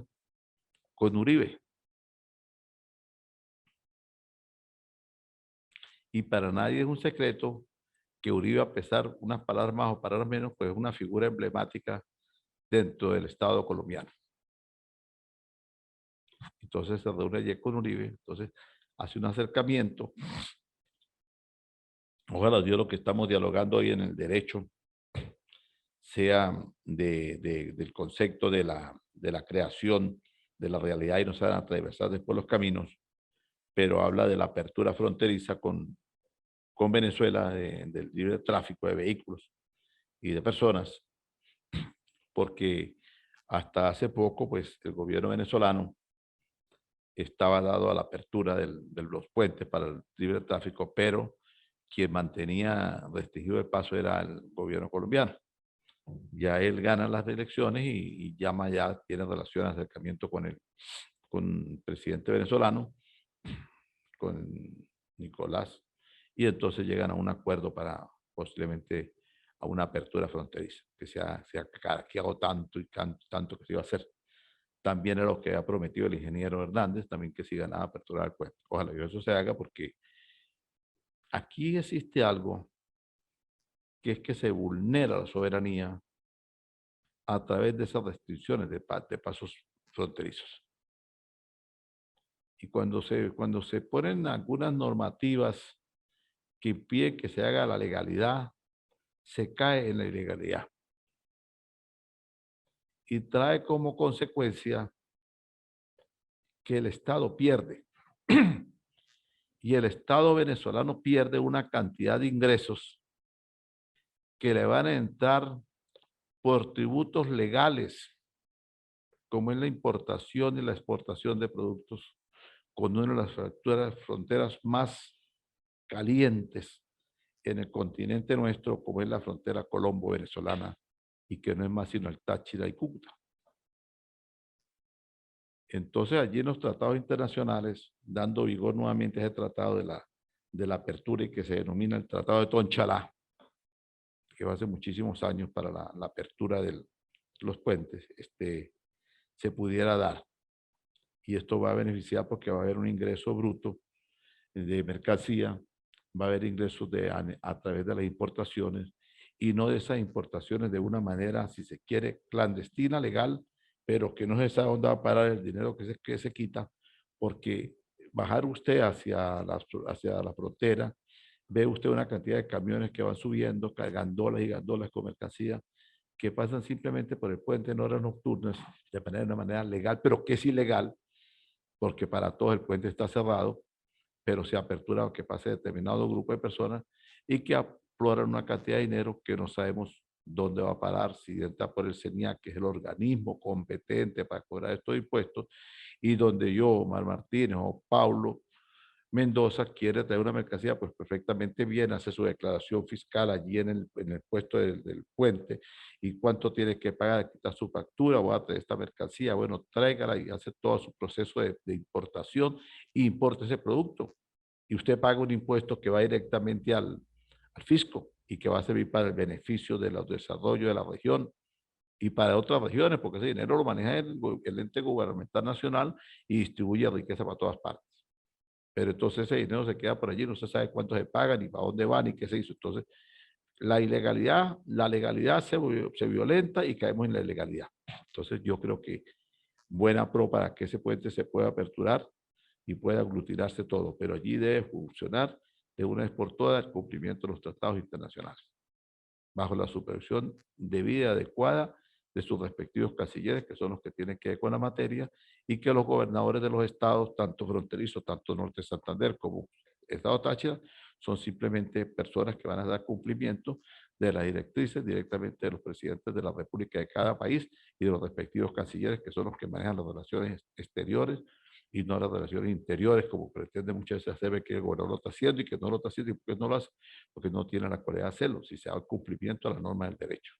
con Uribe. Y para nadie es un secreto que Uribe, a pesar unas palabras más o palabras menos, pues es una figura emblemática dentro del Estado colombiano. Entonces se reúne ayer con Uribe, entonces hace un acercamiento. Ojalá Dios, lo que estamos dialogando hoy en el derecho sea del concepto de la creación de la realidad y no se van a atravesar después los caminos, pero habla de la apertura fronteriza con Venezuela, del libre tráfico de vehículos y de personas, porque hasta hace poco, pues, el gobierno venezolano estaba dado a la apertura de los puentes para el libre tráfico, pero quien mantenía restringido el paso era el gobierno colombiano. Ya él gana las elecciones y llama, ya tiene relación, acercamiento con el presidente venezolano, con Nicolás, y entonces llegan a un acuerdo para posiblemente a una apertura fronteriza, que se ha caraqueado tanto y tanto que se iba a hacer. También es lo que ha prometido el ingeniero Hernández, también que sigan a apertura del puente. Ojalá que eso se haga, porque aquí existe algo que es que se vulnera la soberanía a través de esas restricciones de pasos fronterizos. Y cuando se ponen algunas normativas que impiden que se haga la legalidad, se cae en la ilegalidad. Y trae como consecuencia que el Estado pierde. Y el Estado venezolano pierde una cantidad de ingresos que le van a entrar por tributos legales, como es la importación y la exportación de productos, con una de las fronteras más calientes en el continente nuestro, como es la frontera colombo-venezolana, y que no es más sino el Táchira y Cúcuta. Entonces, allí en los tratados internacionales, dando vigor nuevamente a ese tratado de la apertura, y que se denomina el Tratado de Tonchalá, que va hace muchísimos años para la apertura de los puentes, se pudiera dar. Y esto va a beneficiar porque va a haber un ingreso bruto de mercancía, va a haber ingresos a través de las importaciones, y no de esas importaciones de una manera, si se quiere, clandestina, legal, pero que no es esa onda va a parar el dinero que se quita, porque bajar usted hacia la frontera, ve usted una cantidad de camiones que van subiendo, gandolas y gandolas con mercancía, que pasan simplemente por el puente en horas nocturnas, de una manera legal, pero que es ilegal, porque para todos el puente está cerrado, pero se apertura que pase determinado grupo de personas y que afloran una cantidad de dinero que no sabemos dónde va a parar, si entra por el CENIAC, que es el organismo competente para cobrar estos impuestos, y donde yo, Omar Martínez o Paulo Mendoza quiere traer una mercancía, pues perfectamente bien, hace su declaración fiscal allí en el puesto del puente y cuánto tiene que pagar, quita su factura, voy a traer esta mercancía, bueno, tráigala y hace todo su proceso de importación e importa ese producto. Y usted paga un impuesto que va directamente al fisco y que va a servir para el beneficio del desarrollo de la región y para otras regiones, porque ese dinero lo maneja el ente gubernamental nacional y distribuye riqueza para todas partes. Pero entonces ese dinero se queda por allí, no se sabe cuánto se paga, ni para dónde va, ni qué se hizo. Entonces, la legalidad se violenta y caemos en la ilegalidad. Entonces, yo creo que buena pro para que ese puente se pueda aperturar y pueda aglutinarse todo, pero allí debe funcionar de una vez por todas el cumplimiento de los tratados internacionales, bajo la supervisión debida y adecuada de sus respectivos cancilleres, que son los que tienen que ver con la materia, y que los gobernadores de los estados, tanto fronterizos, tanto Norte de Santander como Estado Táchira, son simplemente personas que van a dar cumplimiento de las directrices directamente de los presidentes de la República de cada país y de los respectivos cancilleres, que son los que manejan las relaciones exteriores y no las relaciones interiores, como pretende muchas veces hacer que el gobernador lo está haciendo y que no lo está haciendo y que no lo hace, porque no tiene la cualidad de hacerlo, si se da cumplimiento a la norma del derecho.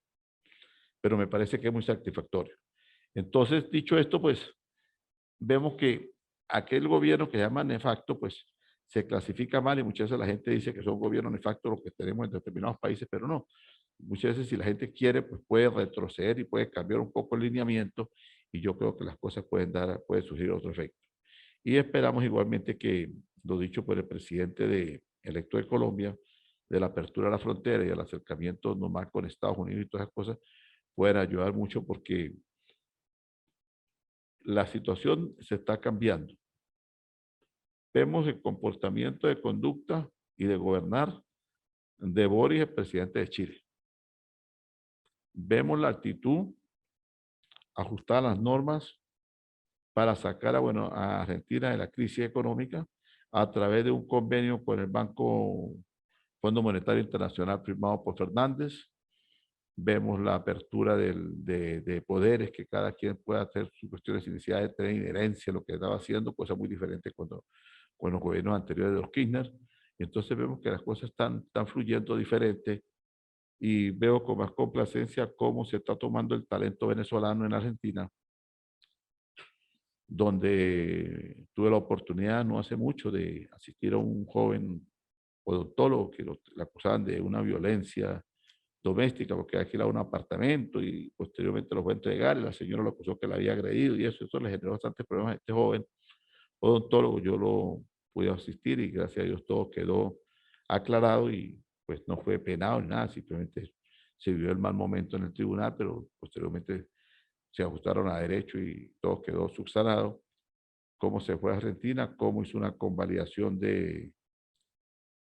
Pero me parece que es muy satisfactorio. Entonces, dicho esto, pues vemos que aquel gobierno que se llama nefacto, pues se clasifica mal y muchas veces la gente dice que son gobiernos nefactos los que tenemos en determinados países, pero no. Muchas veces si la gente quiere, pues puede retroceder y puede cambiar un poco el lineamiento y yo creo que las cosas puede surgir otro efecto. Y esperamos igualmente que lo dicho por el presidente electo de Colombia, de la apertura de la frontera y el acercamiento normal con Estados Unidos y todas esas cosas, puedan ayudar mucho porque la situación se está cambiando. Vemos el comportamiento de conducta y de gobernar de Boris, el presidente de Chile. Vemos la actitud ajustada a las normas para sacar a Argentina de la crisis económica a través de un convenio con el Fondo Monetario Internacional firmado por Fernández. Vemos la apertura de poderes, que cada quien pueda hacer sus cuestiones iniciales, de tener inherencia a lo que estaba haciendo, cosa muy diferente con los gobiernos anteriores de los Kirchner. Y entonces vemos que las cosas están fluyendo diferente y veo con más complacencia cómo se está tomando el talento venezolano en Argentina, donde tuve la oportunidad no hace mucho de asistir a un joven odontólogo que le acusaban de una violencia doméstica porque había alquilado un apartamento y posteriormente lo fue a entregar y la señora lo acusó que la había agredido y eso le generó bastantes problemas a este joven odontólogo. Yo lo pude asistir y gracias a Dios todo quedó aclarado y pues no fue penado ni nada, simplemente se vivió el mal momento en el tribunal, pero posteriormente se ajustaron a derecho y todo quedó subsanado. Cómo se fue a Argentina, cómo hizo una convalidación de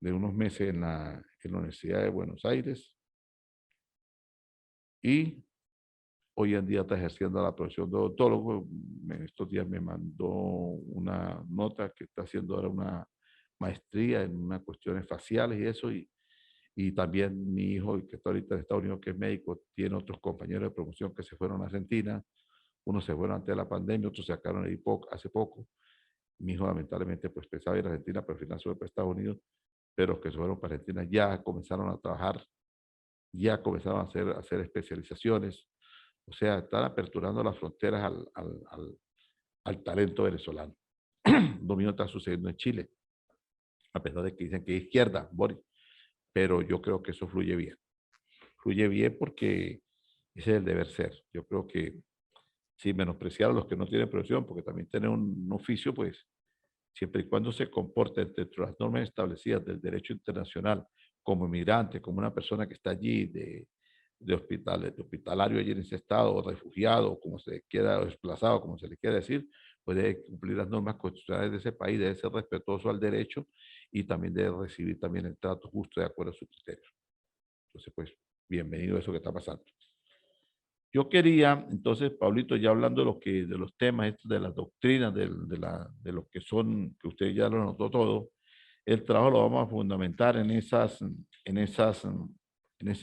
unos meses en la Universidad de Buenos Aires y hoy en día está ejerciendo la profesión de odontólogo. En estos días me mandó una nota que está haciendo ahora una maestría en unas cuestiones faciales y eso, y también mi hijo, que está ahorita en Estados Unidos, que es médico, tiene otros compañeros de promoción que se fueron a Argentina. Unos se fueron antes de la pandemia, otros se sacaron ahí hace poco. Mi hijo lamentablemente pues pensaba ir a Argentina, pero al final se fue para Estados Unidos, pero los que se fueron para Argentina ya comenzaron a trabajar, ya comenzaron a hacer especializaciones, o sea, están aperturando las fronteras al talento venezolano. Lo mismo está sucediendo en Chile, a pesar de que dicen que es izquierda, Boris, pero yo creo que eso fluye bien. Fluye bien porque ese es el deber ser. Yo creo que sin menospreciar a los que no tienen profesión, porque también tienen un oficio, pues siempre y cuando se comporten dentro de las normas establecidas del derecho internacional como inmigrante, como una persona que está allí de hospitalario allí en ese estado, o refugiado, como se quiera, o desplazado, como se le quiera decir, pues debe cumplir las normas constitucionales de ese país, debe ser respetuoso al derecho y también debe recibir también el trato justo de acuerdo a sus criterios. Entonces, pues, bienvenido a eso que está pasando. Yo quería, entonces, Pablito, ya hablando de los temas, estos, de las doctrinas, de lo que son, que usted ya lo notó todo, el trabajo lo vamos a fundamentar en ese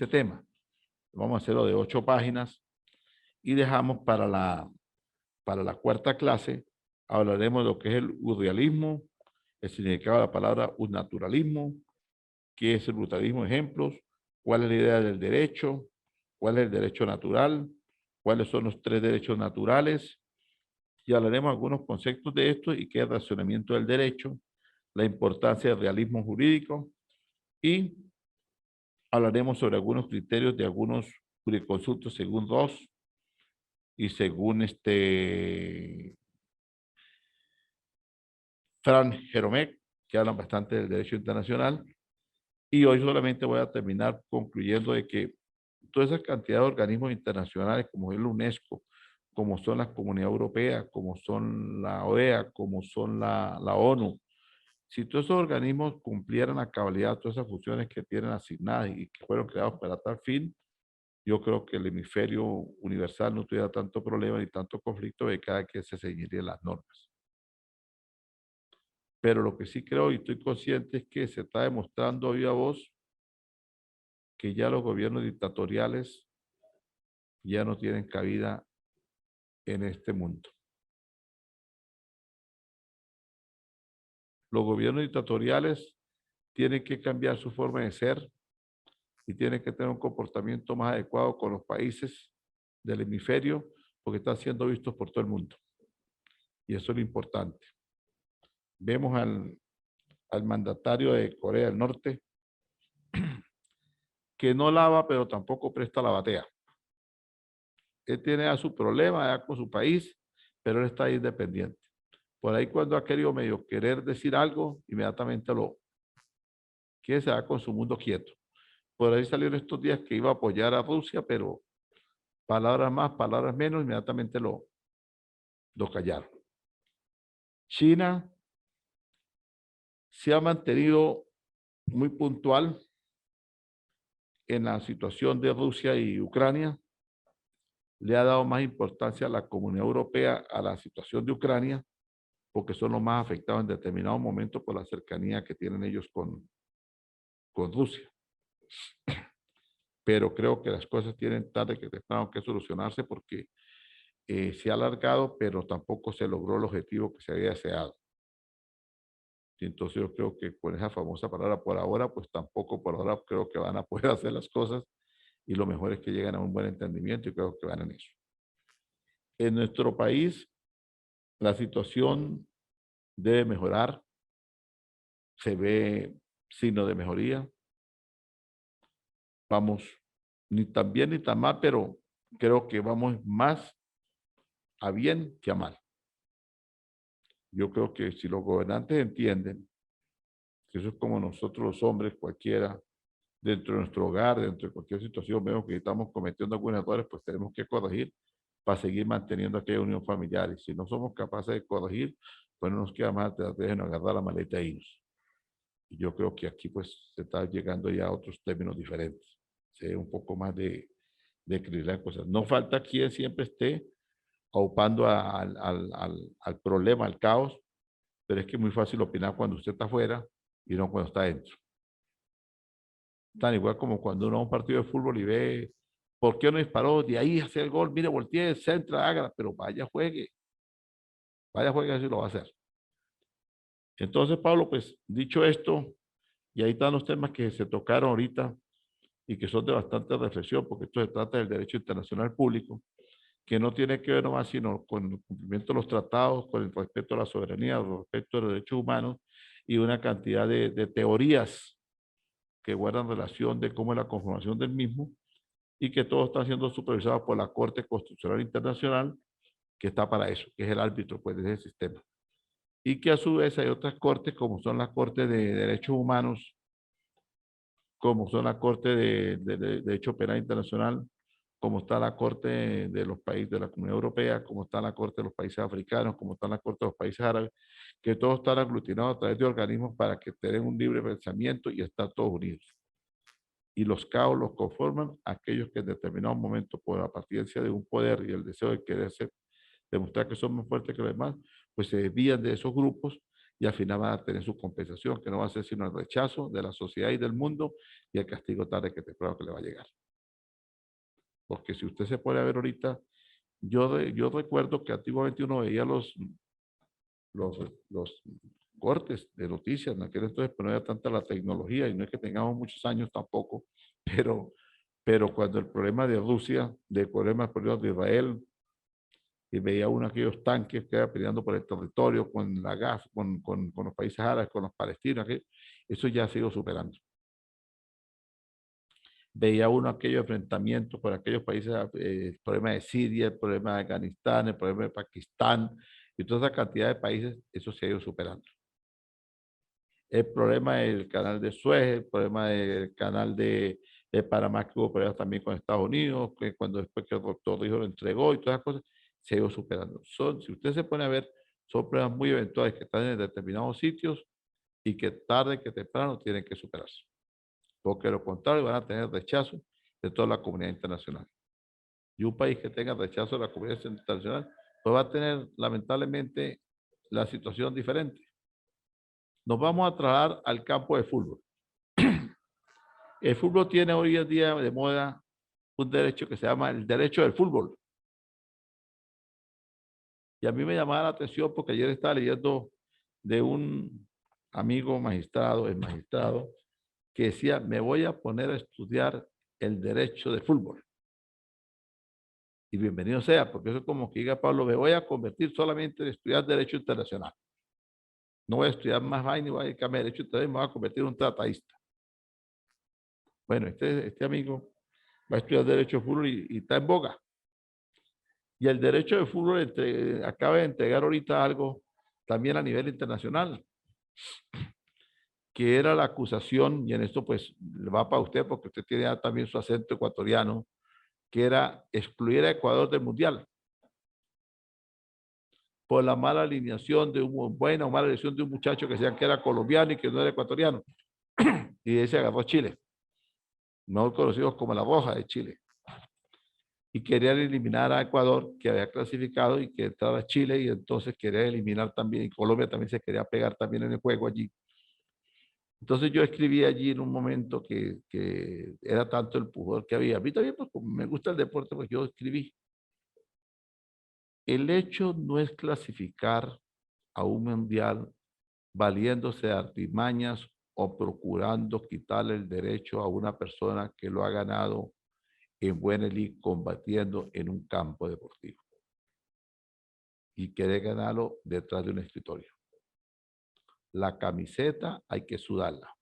tema. Vamos a hacerlo de 8 páginas y dejamos para la cuarta clase, hablaremos de lo que es el urrealismo, el significado de la palabra naturalismo, qué es el brutalismo, ejemplos, cuál es la idea del derecho, cuál es el derecho natural, cuáles son los 3 derechos naturales, y hablaremos algunos conceptos de esto y qué es el racionamiento del derecho, la importancia del realismo jurídico, y hablaremos sobre algunos criterios de algunos jurisconsultos según Ross y según Frank Jeromec, que hablan bastante del derecho internacional. Y hoy solamente voy a terminar concluyendo de que toda esa cantidad de organismos internacionales como es la UNESCO, como son la Comunidad Europea, como son la OEA, como son la ONU, si todos esos organismos cumplieran a cabalidad todas esas funciones que tienen asignadas y que fueron creados para tal fin, yo creo que el hemisferio universal no tuviera tanto problema ni tanto conflicto de cada que se seguirían las normas. Pero lo que sí creo y estoy consciente es que se está demostrando hoy a voz que ya los gobiernos dictatoriales ya no tienen cabida en este mundo. Los gobiernos dictatoriales tienen que cambiar su forma de ser y tienen que tener un comportamiento más adecuado con los países del hemisferio porque están siendo vistos por todo el mundo. Y eso es lo importante. Vemos al mandatario de Corea del Norte que no lava, pero tampoco presta la batea. Él tiene a su problema ya con su país, pero él está independiente. Por ahí cuando ha querido medio querer decir algo, inmediatamente lo quiere, se va con su mundo quieto. Por ahí salió en estos días que iba a apoyar a Rusia, pero palabras más, palabras menos, inmediatamente lo callaron. China se ha mantenido muy puntual en la situación de Rusia y Ucrania, le ha dado más importancia a la Comunidad Europea a la situación de Ucrania, porque son los más afectados en determinado momento por la cercanía que tienen ellos con Rusia. Pero creo que las cosas tienen tarde que temprano que solucionarse porque se ha alargado, pero tampoco se logró el objetivo que se había deseado. Y entonces yo creo que con esa famosa palabra por ahora, pues tampoco por ahora creo que van a poder hacer las cosas y lo mejor es que lleguen a un buen entendimiento y creo que van en eso. En nuestro país, la situación debe mejorar, se ve signo de mejoría. Vamos ni tan bien ni tan mal, pero creo que vamos más a bien que a mal. Yo creo que si los gobernantes entienden que eso es como nosotros los hombres, cualquiera, dentro de nuestro hogar, dentro de cualquier situación, vemos que estamos cometiendo algunos errores, pues tenemos que corregir para seguir manteniendo aquella unión familiar. Y si no somos capaces de corregir, pues no nos queda más de agarrar la maleta e irnos. Y yo creo que aquí pues se está llegando ya a otros términos diferentes. Se ve un poco más de equilibrar cosas. No falta quien siempre esté aupando al problema, al caos, pero es que es muy fácil opinar cuando usted está afuera y no cuando está dentro. Tan igual como cuando uno va a un partido de fútbol y ve por qué no disparó, de ahí hace el gol, mire, voltee, centra, hágala, pero vaya juegue, así lo va a hacer. Entonces, Pablo, pues dicho esto, y ahí están los temas que se tocaron ahorita y que son de bastante reflexión, porque esto se trata del derecho internacional público, que no tiene que ver nomás sino con el cumplimiento de los tratados, con el respeto a la soberanía, el respeto a los derechos humanos y una cantidad de teorías que guardan relación de cómo es la conformación del mismo y que todo está siendo supervisado por la Corte Constitucional Internacional, que está para eso, que es el árbitro pues, de ese sistema. Y que a su vez hay otras cortes, como son las Cortes de Derechos Humanos, como son la Corte de Derecho Penal Internacional, como está la Corte de los países de la Comunidad Europea, como está la Corte de los países africanos, como está la Corte de los países árabes, que todos están aglutinados a través de organismos para que tengan un libre pensamiento y están todos unidos. Y los caos los conforman aquellos que en determinado momento, por la apariencia de un poder y el deseo de quererse demostrar que son más fuertes que los demás, pues se desvían de esos grupos y al final van a tener su compensación, que no va a ser sino el rechazo de la sociedad y del mundo y el castigo tarde que temprano que le va a llegar. Porque si usted se pone a ver ahorita, yo recuerdo que antiguamente uno veía los cortes de noticias en aquel entonces, pero no era tanta la tecnología y no es que tengamos muchos años tampoco, pero cuando el problema de Rusia, el problema de Israel, y veía uno de aquellos tanques que iba peleando por el territorio con la gas, con los países árabes, con los palestinos, eso ya se ha ido superando. Veía uno aquellos enfrentamientos por aquellos países, el problema de Siria, el problema de Afganistán, el problema de Pakistán, y toda esa cantidad de países, eso se ha ido superando. El problema del canal de Suez, el problema del canal de Panamá, que hubo problemas también con Estados Unidos, que cuando después que el doctor dijo lo entregó y todas las cosas, se ha ido superando. Si usted se pone a ver, son problemas muy eventuales que están en determinados sitios y que tarde que temprano tienen que superarse. Porque de lo contrario van a tener rechazo de toda la comunidad internacional. Y un país que tenga rechazo de la comunidad internacional, pues va a tener lamentablemente la situación diferente. Nos vamos a trasladar al campo de fútbol. El fútbol tiene hoy en día de moda un derecho que se llama el derecho del fútbol. Y a mí me llamaba la atención porque ayer estaba leyendo de un amigo magistrado, el magistrado, que decía, me voy a poner a estudiar el derecho de fútbol. Y bienvenido sea, porque eso es como que diga Pablo, me voy a convertir solamente en estudiar derecho internacional. No voy a estudiar más vaina, ni voy a dedicarme a derecho internacional, me voy a convertir en un tratadista. Bueno, este amigo va a estudiar derecho de fútbol y está en boga. Y el derecho de fútbol acaba de entregar ahorita algo también a nivel internacional, que era la acusación, y en esto pues va para usted porque usted tiene también su acento ecuatoriano, que era excluir a Ecuador del Mundial por la mala alineación de buena o mala elección de un muchacho que decían que era colombiano y que no era ecuatoriano. Y ese agarró Chile, mejor conocidos como la Roja de Chile. Y querían eliminar a Ecuador, que había clasificado, y que entrara Chile, y entonces quería eliminar también, y Colombia también se quería pegar también en el juego allí. Entonces yo escribí allí en un momento que era tanto el pudor que había. A mí también, pues, como me gusta el deporte, pues yo escribí. El hecho no es clasificar a un mundial valiéndose de artimañas o procurando quitarle el derecho a una persona que lo ha ganado en buena lid combatiendo en un campo deportivo y querer ganarlo detrás de un escritorio. La camiseta hay que sudarla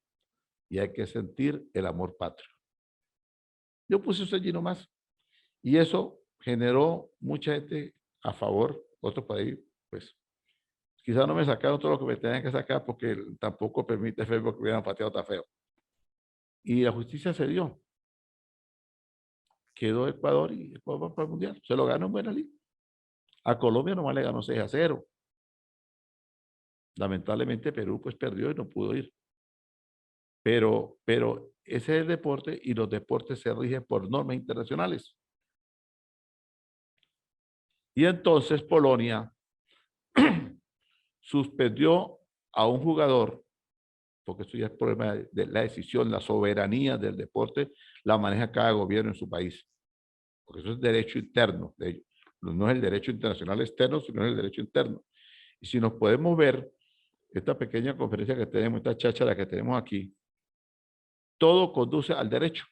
y hay que sentir el amor patrio. Yo puse eso allí nomás y eso generó mucha gente a favor, otros por ahí, pues quizás no me sacaron todo lo que me tenían que sacar porque tampoco permite Facebook que hubieran pateado tan feo. Y la justicia se dio. Quedó Ecuador y Ecuador va para el Mundial. Se lo ganó en buena lid. A Colombia nomás le ganó 6-0. Lamentablemente Perú pues perdió y no pudo ir. Pero ese es el deporte y los deportes se rigen por normas internacionales. Y entonces Polonia suspendió a un jugador, porque esto ya es problema de la decisión, la soberanía del deporte, la maneja cada gobierno en su país. Porque eso es derecho interno de ellos. No es el derecho internacional externo, sino el derecho interno. Y si nos podemos ver, esta pequeña conferencia que tenemos, esta cháchara que tenemos aquí, todo conduce al derecho.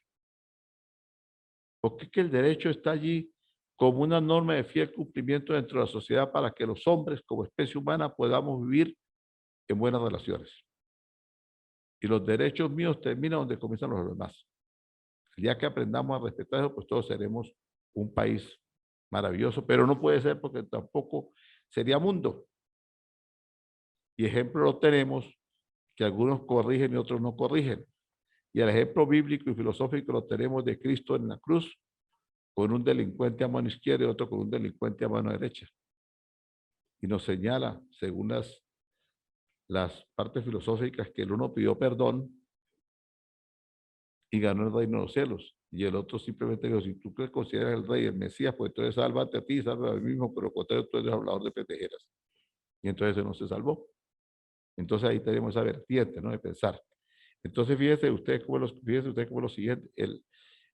Porque es que el derecho está allí como una norma de fiel cumplimiento dentro de la sociedad para que los hombres, como especie humana, podamos vivir en buenas relaciones. Y los derechos míos terminan donde comienzan los demás. El día que aprendamos a respetar eso, pues todos seremos un país maravilloso, pero no puede ser porque tampoco sería mundo. Y ejemplo lo tenemos que algunos corrigen y otros no corrigen. Y el ejemplo bíblico y filosófico lo tenemos de Cristo en la cruz, con un delincuente a mano izquierda y otro con un delincuente a mano derecha. Y nos señala, según las partes filosóficas, que el uno pidió perdón y ganó el reino de los cielos. Y el otro simplemente dijo, si tú te consideras el rey, el Mesías, pues entonces sálvate a ti, sálvate a mí mismo, pero cuando tú eres hablador de pendejeras. Y entonces él no se salvó. Entonces ahí tenemos esa vertiente, ¿no? De pensar. Entonces fíjese usted como lo siguiente,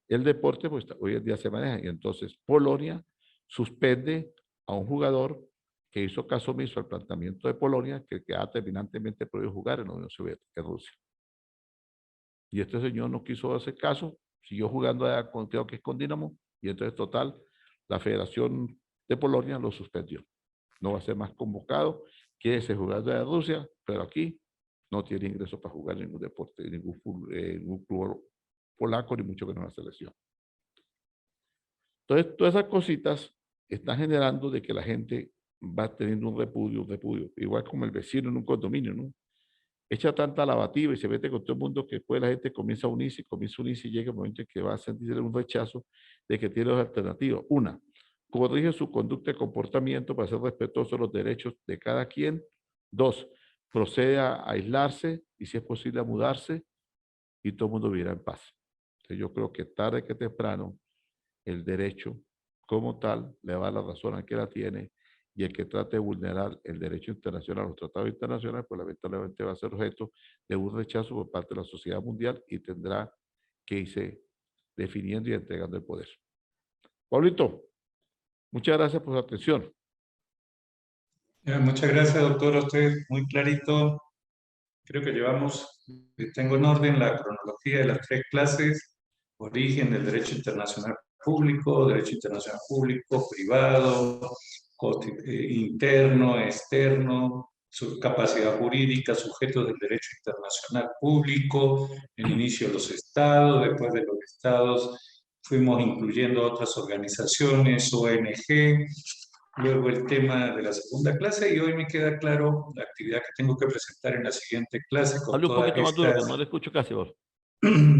el deporte pues hoy en día se maneja. Y entonces Polonia suspende a un jugador que hizo caso omiso al planteamiento de Polonia, que quedaba terminantemente prohibido jugar en la Unión Soviética, en Rusia. Y este señor no quiso hacer caso, siguió jugando allá con, creo que es con Dinamo, y entonces total, la Federación de Polonia lo suspendió. No va a ser más convocado, quiere ser jugador de Rusia, pero aquí no tiene ingreso para jugar ningún deporte, ningún club polaco, ni mucho menos en la selección. Entonces, todas esas cositas están generando de que la gente va teniendo un repudio, igual como el vecino en un condominio, ¿no? Echa tanta lavativa y se mete con todo el mundo que después la gente comienza a unirse y llega el momento en que va a sentir un rechazo de que tiene dos alternativas. Una, corrige su conducta y comportamiento para ser respetuoso de los derechos de cada quien. Dos, procede a aislarse y si es posible a mudarse y todo el mundo vivirá en paz. Entonces yo creo que tarde que temprano el derecho como tal le va a dar la razón al que la tiene y el que trate de vulnerar el derecho internacional, los tratados internacionales, pues lamentablemente va a ser objeto de un rechazo por parte de la sociedad mundial y tendrá que irse definiendo y entregando el poder. Pablito, muchas gracias por su atención. Muchas gracias, doctor. A usted muy clarito. Creo que tengo en orden la cronología de las tres clases: origen del derecho internacional público, derecho internacional público, privado, interno, externo, su capacidad jurídica, sujetos del derecho internacional público, el inicio de los estados, después de los estados fuimos incluyendo otras organizaciones, ONG, luego el tema de la segunda clase y hoy me queda claro la actividad que tengo que presentar en la siguiente clase Hable un poquito más duro, que no le escucho casi, vos.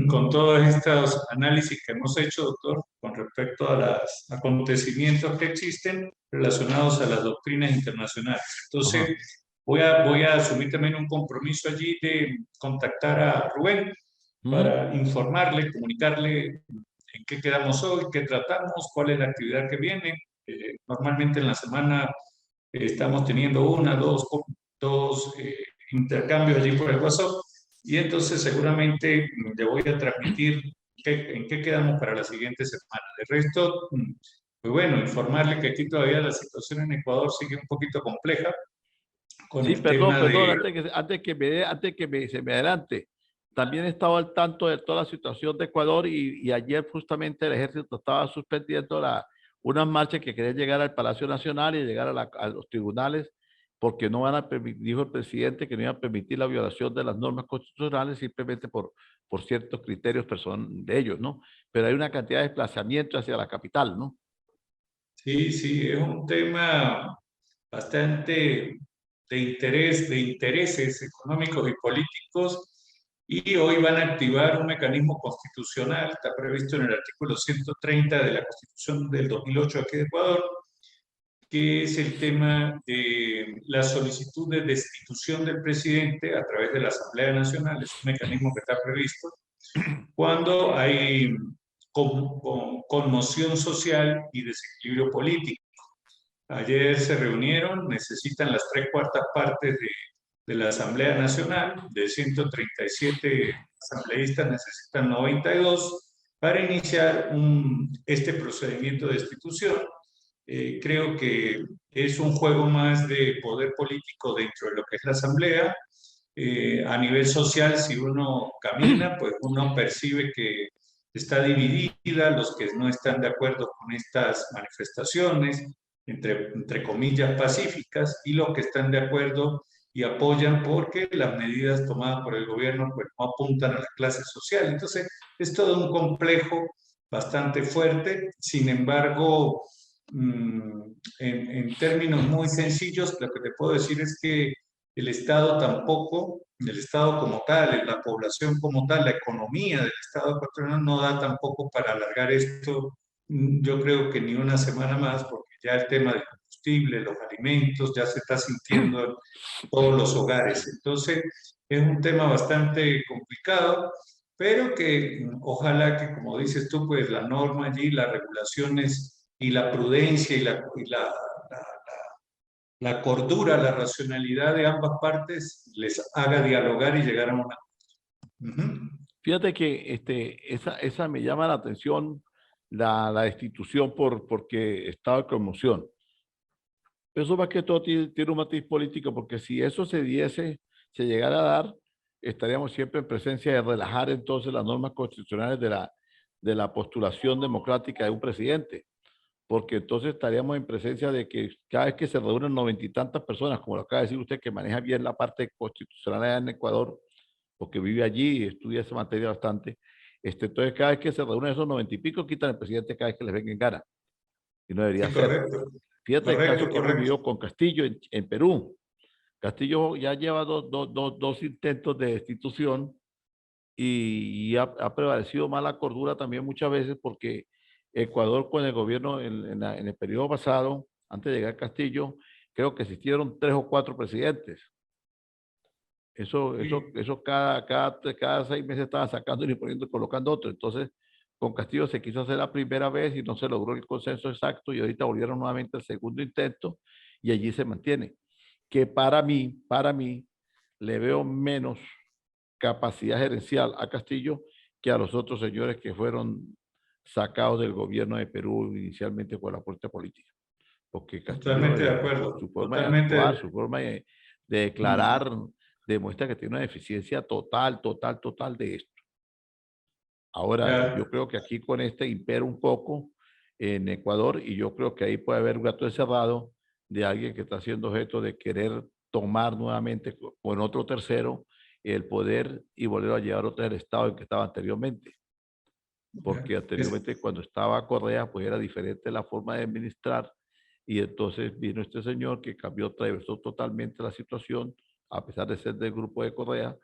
con todos estos análisis que hemos hecho, doctor, con respecto a los acontecimientos que existen relacionados a las doctrinas internacionales. Entonces, voy a asumir también un compromiso allí de contactar a Rubén para informarle, comunicarle en qué quedamos hoy, qué tratamos, cuál es la actividad que viene. Normalmente en la semana estamos teniendo dos intercambios allí por el WhatsApp. Y entonces seguramente le voy a transmitir en qué quedamos para la siguiente semana. De resto, pues bueno, informarle que aquí todavía la situación en Ecuador sigue un poquito compleja con Sí, el tema perdón, de... antes que se me adelante. También he estado al tanto de toda la situación de Ecuador y ayer justamente el ejército estaba suspendiendo unas marchas que querían llegar al Palacio Nacional y llegar a los tribunales porque no van a permitir, dijo el presidente que no iba a permitir la violación de las normas constitucionales simplemente por ciertos criterios de ellos, ¿no? Pero hay una cantidad de desplazamientos hacia la capital, ¿no? Sí, sí, es un tema bastante de intereses económicos y políticos, y hoy van a activar un mecanismo constitucional, está previsto en el artículo 130 de la Constitución del 2008 aquí de Ecuador, que es el tema de la solicitud de destitución del presidente a través de la Asamblea Nacional. Es un mecanismo que está previsto cuando hay conmoción social y desequilibrio político. Ayer se reunieron, necesitan las 3/4 partes de la Asamblea Nacional, de 137 asambleístas necesitan 92 para iniciar este procedimiento de destitución. Creo que es un juego más de poder político dentro de lo que es la Asamblea. A nivel social, si uno camina, pues uno percibe que está dividida, los que no están de acuerdo con estas manifestaciones, entre comillas, pacíficas, y los que están de acuerdo y apoyan porque las medidas tomadas por el gobierno pues, no apuntan a la clase social. Entonces, es todo un complejo bastante fuerte. Sin embargo, en términos muy sencillos, lo que te puedo decir es que el Estado tampoco, el Estado como tal, la población como tal, la economía del Estado ecuatoriano no da tampoco para alargar esto, yo creo que ni una semana más, porque ya el tema del combustible, los alimentos, ya se está sintiendo en todos los hogares. Entonces, es un tema bastante complicado, pero que ojalá que, como dices tú, pues la norma allí, las regulaciones y la prudencia y la cordura, la racionalidad de ambas partes les haga dialogar y llegar a una... Fíjate que esa me llama la atención, la destitución porque estado de conmoción. Eso más que todo tiene un matiz político, porque si eso se diese, se llegara a dar, estaríamos siempre en presencia de relajar entonces las normas constitucionales de la postulación democrática de un presidente, porque entonces estaríamos en presencia de que cada vez que se reúnen 90 y tantas personas, como lo acaba de decir usted, que maneja bien la parte constitucional allá en Ecuador, porque vive allí y estudia esa materia bastante, entonces cada vez que se reúnen esos 90 y pico, quitan al presidente cada vez que les venga en gana, y no debería Sí, ser. correcto. Fíjate el caso Correcto, que hemos correcto. vivido con Castillo en Perú. Castillo ya lleva dos intentos de destitución y ha prevalecido mala cordura también muchas veces porque Ecuador con el gobierno en el periodo pasado, antes de llegar a Castillo, creo que existieron 3 o 4 presidentes. Eso cada 6 meses estaba sacando y poniendo, colocando otro. Entonces, con Castillo se quiso hacer la primera vez y no se logró el consenso exacto y ahorita volvieron nuevamente al segundo intento y allí se mantiene. Que para mí, le veo menos capacidad gerencial a Castillo que a los otros señores que fueron sacados del gobierno de Perú inicialmente por la puerta política. Porque Castillo, Totalmente de acuerdo. su forma de Totalmente. actuar, su forma de declarar, demuestra que tiene una deficiencia total de esto. Ahora, Ya, yo creo que aquí con impera un poco en Ecuador y yo creo que ahí puede haber un gato encerrado de alguien que está siendo objeto de querer tomar nuevamente con otro tercero el poder y volver a llevar otra vez el estado en que estaba anteriormente. ya. Porque anteriormente cuando estaba Correa, pues era diferente la forma de administrar y entonces vino este señor que cambió, atravesó totalmente la situación, a pesar de ser del grupo de Correa,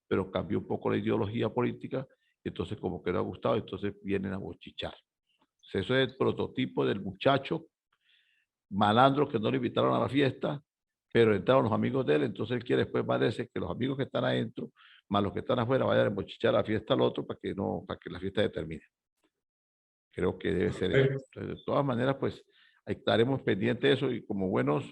pero cambió un poco la ideología política, entonces como que no ha gustado, entonces vienen a bochichar. Entonces, eso es el prototipo del muchacho malandro que no le invitaron a la fiesta, pero entraron los amigos de él, entonces él quiere después parece que los amigos que están adentro, más los que están afuera, vayan a bochichar a la fiesta al otro para que la fiesta termine. Creo que debe ser eso. Perfecto. Entonces, de todas maneras, pues estaremos pendientes de eso y como buenos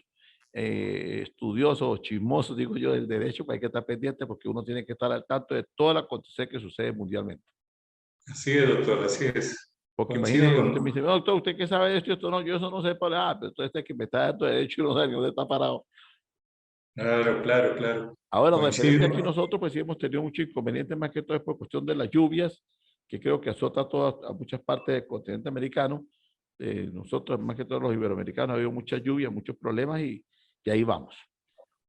estudiosos o chismosos, digo yo, del derecho, pues hay que estar pendientes porque uno tiene que estar al tanto de todo el acontecer que sucede mundialmente. Así es, doctor, así es. Porque Coincido imagínese, con... usted me dice, doctor, ¿usted qué sabe de esto y esto? No, yo eso no sé para pero entonces es que me está dando derecho y no sabe ni dónde está parado. Claro, claro, claro. Ahora, referente aquí Coincido. nosotros, pues sí hemos tenido muchos inconvenientes, más que todo es por cuestión de las lluvias, que creo que azota a muchas partes del continente americano. Nosotros, más que todos los iberoamericanos, ha habido muchas lluvias, muchos problemas y ahí vamos.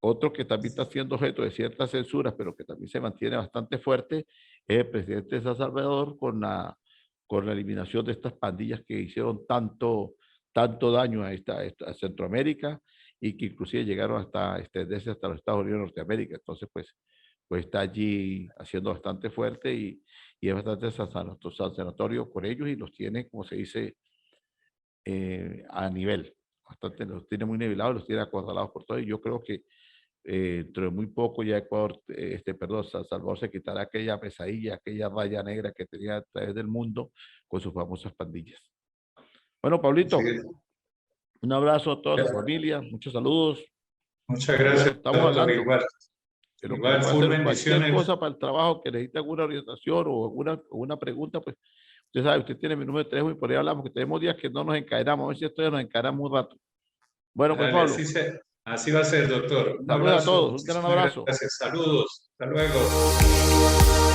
Otro que también está siendo objeto de ciertas censuras, pero que también se mantiene bastante fuerte, es el presidente de San Salvador con la eliminación de estas pandillas que hicieron tanto daño a Centroamérica y que inclusive llegaron hasta extenderse hasta los Estados Unidos de Norteamérica. Entonces, pues está allí haciendo bastante fuerte y es bastante sancionatorio con ellos y los tiene, como se dice, a nivel. Bastante, los tiene muy nivelados, los tiene acorralados por todo y yo creo que dentro de muy poco ya Ecuador, perdón, San Salvador se quitará aquella pesadilla, aquella raya negra que tenía a través del mundo con sus famosas pandillas. Bueno, Así Pablito, es. un abrazo a toda su familia, muchos saludos. Muchas Y bueno, gracias, estamos doctor. hablando Igual, de lo que le igual, pueda full hacer cualquier bendiciones. cosa para el trabajo, que necesite alguna orientación o alguna pregunta, pues usted sabe, usted tiene mi número de teléfono y por ahí hablamos, que tenemos días que no nos encadenamos, a ver si esto ya nos encadenamos un rato. Bueno, pues Dale, Pablo, así va a ser, doctor. Un saludos a abrazo. todos, un gran Muchísimas abrazo. gracias. Saludos. Hasta luego.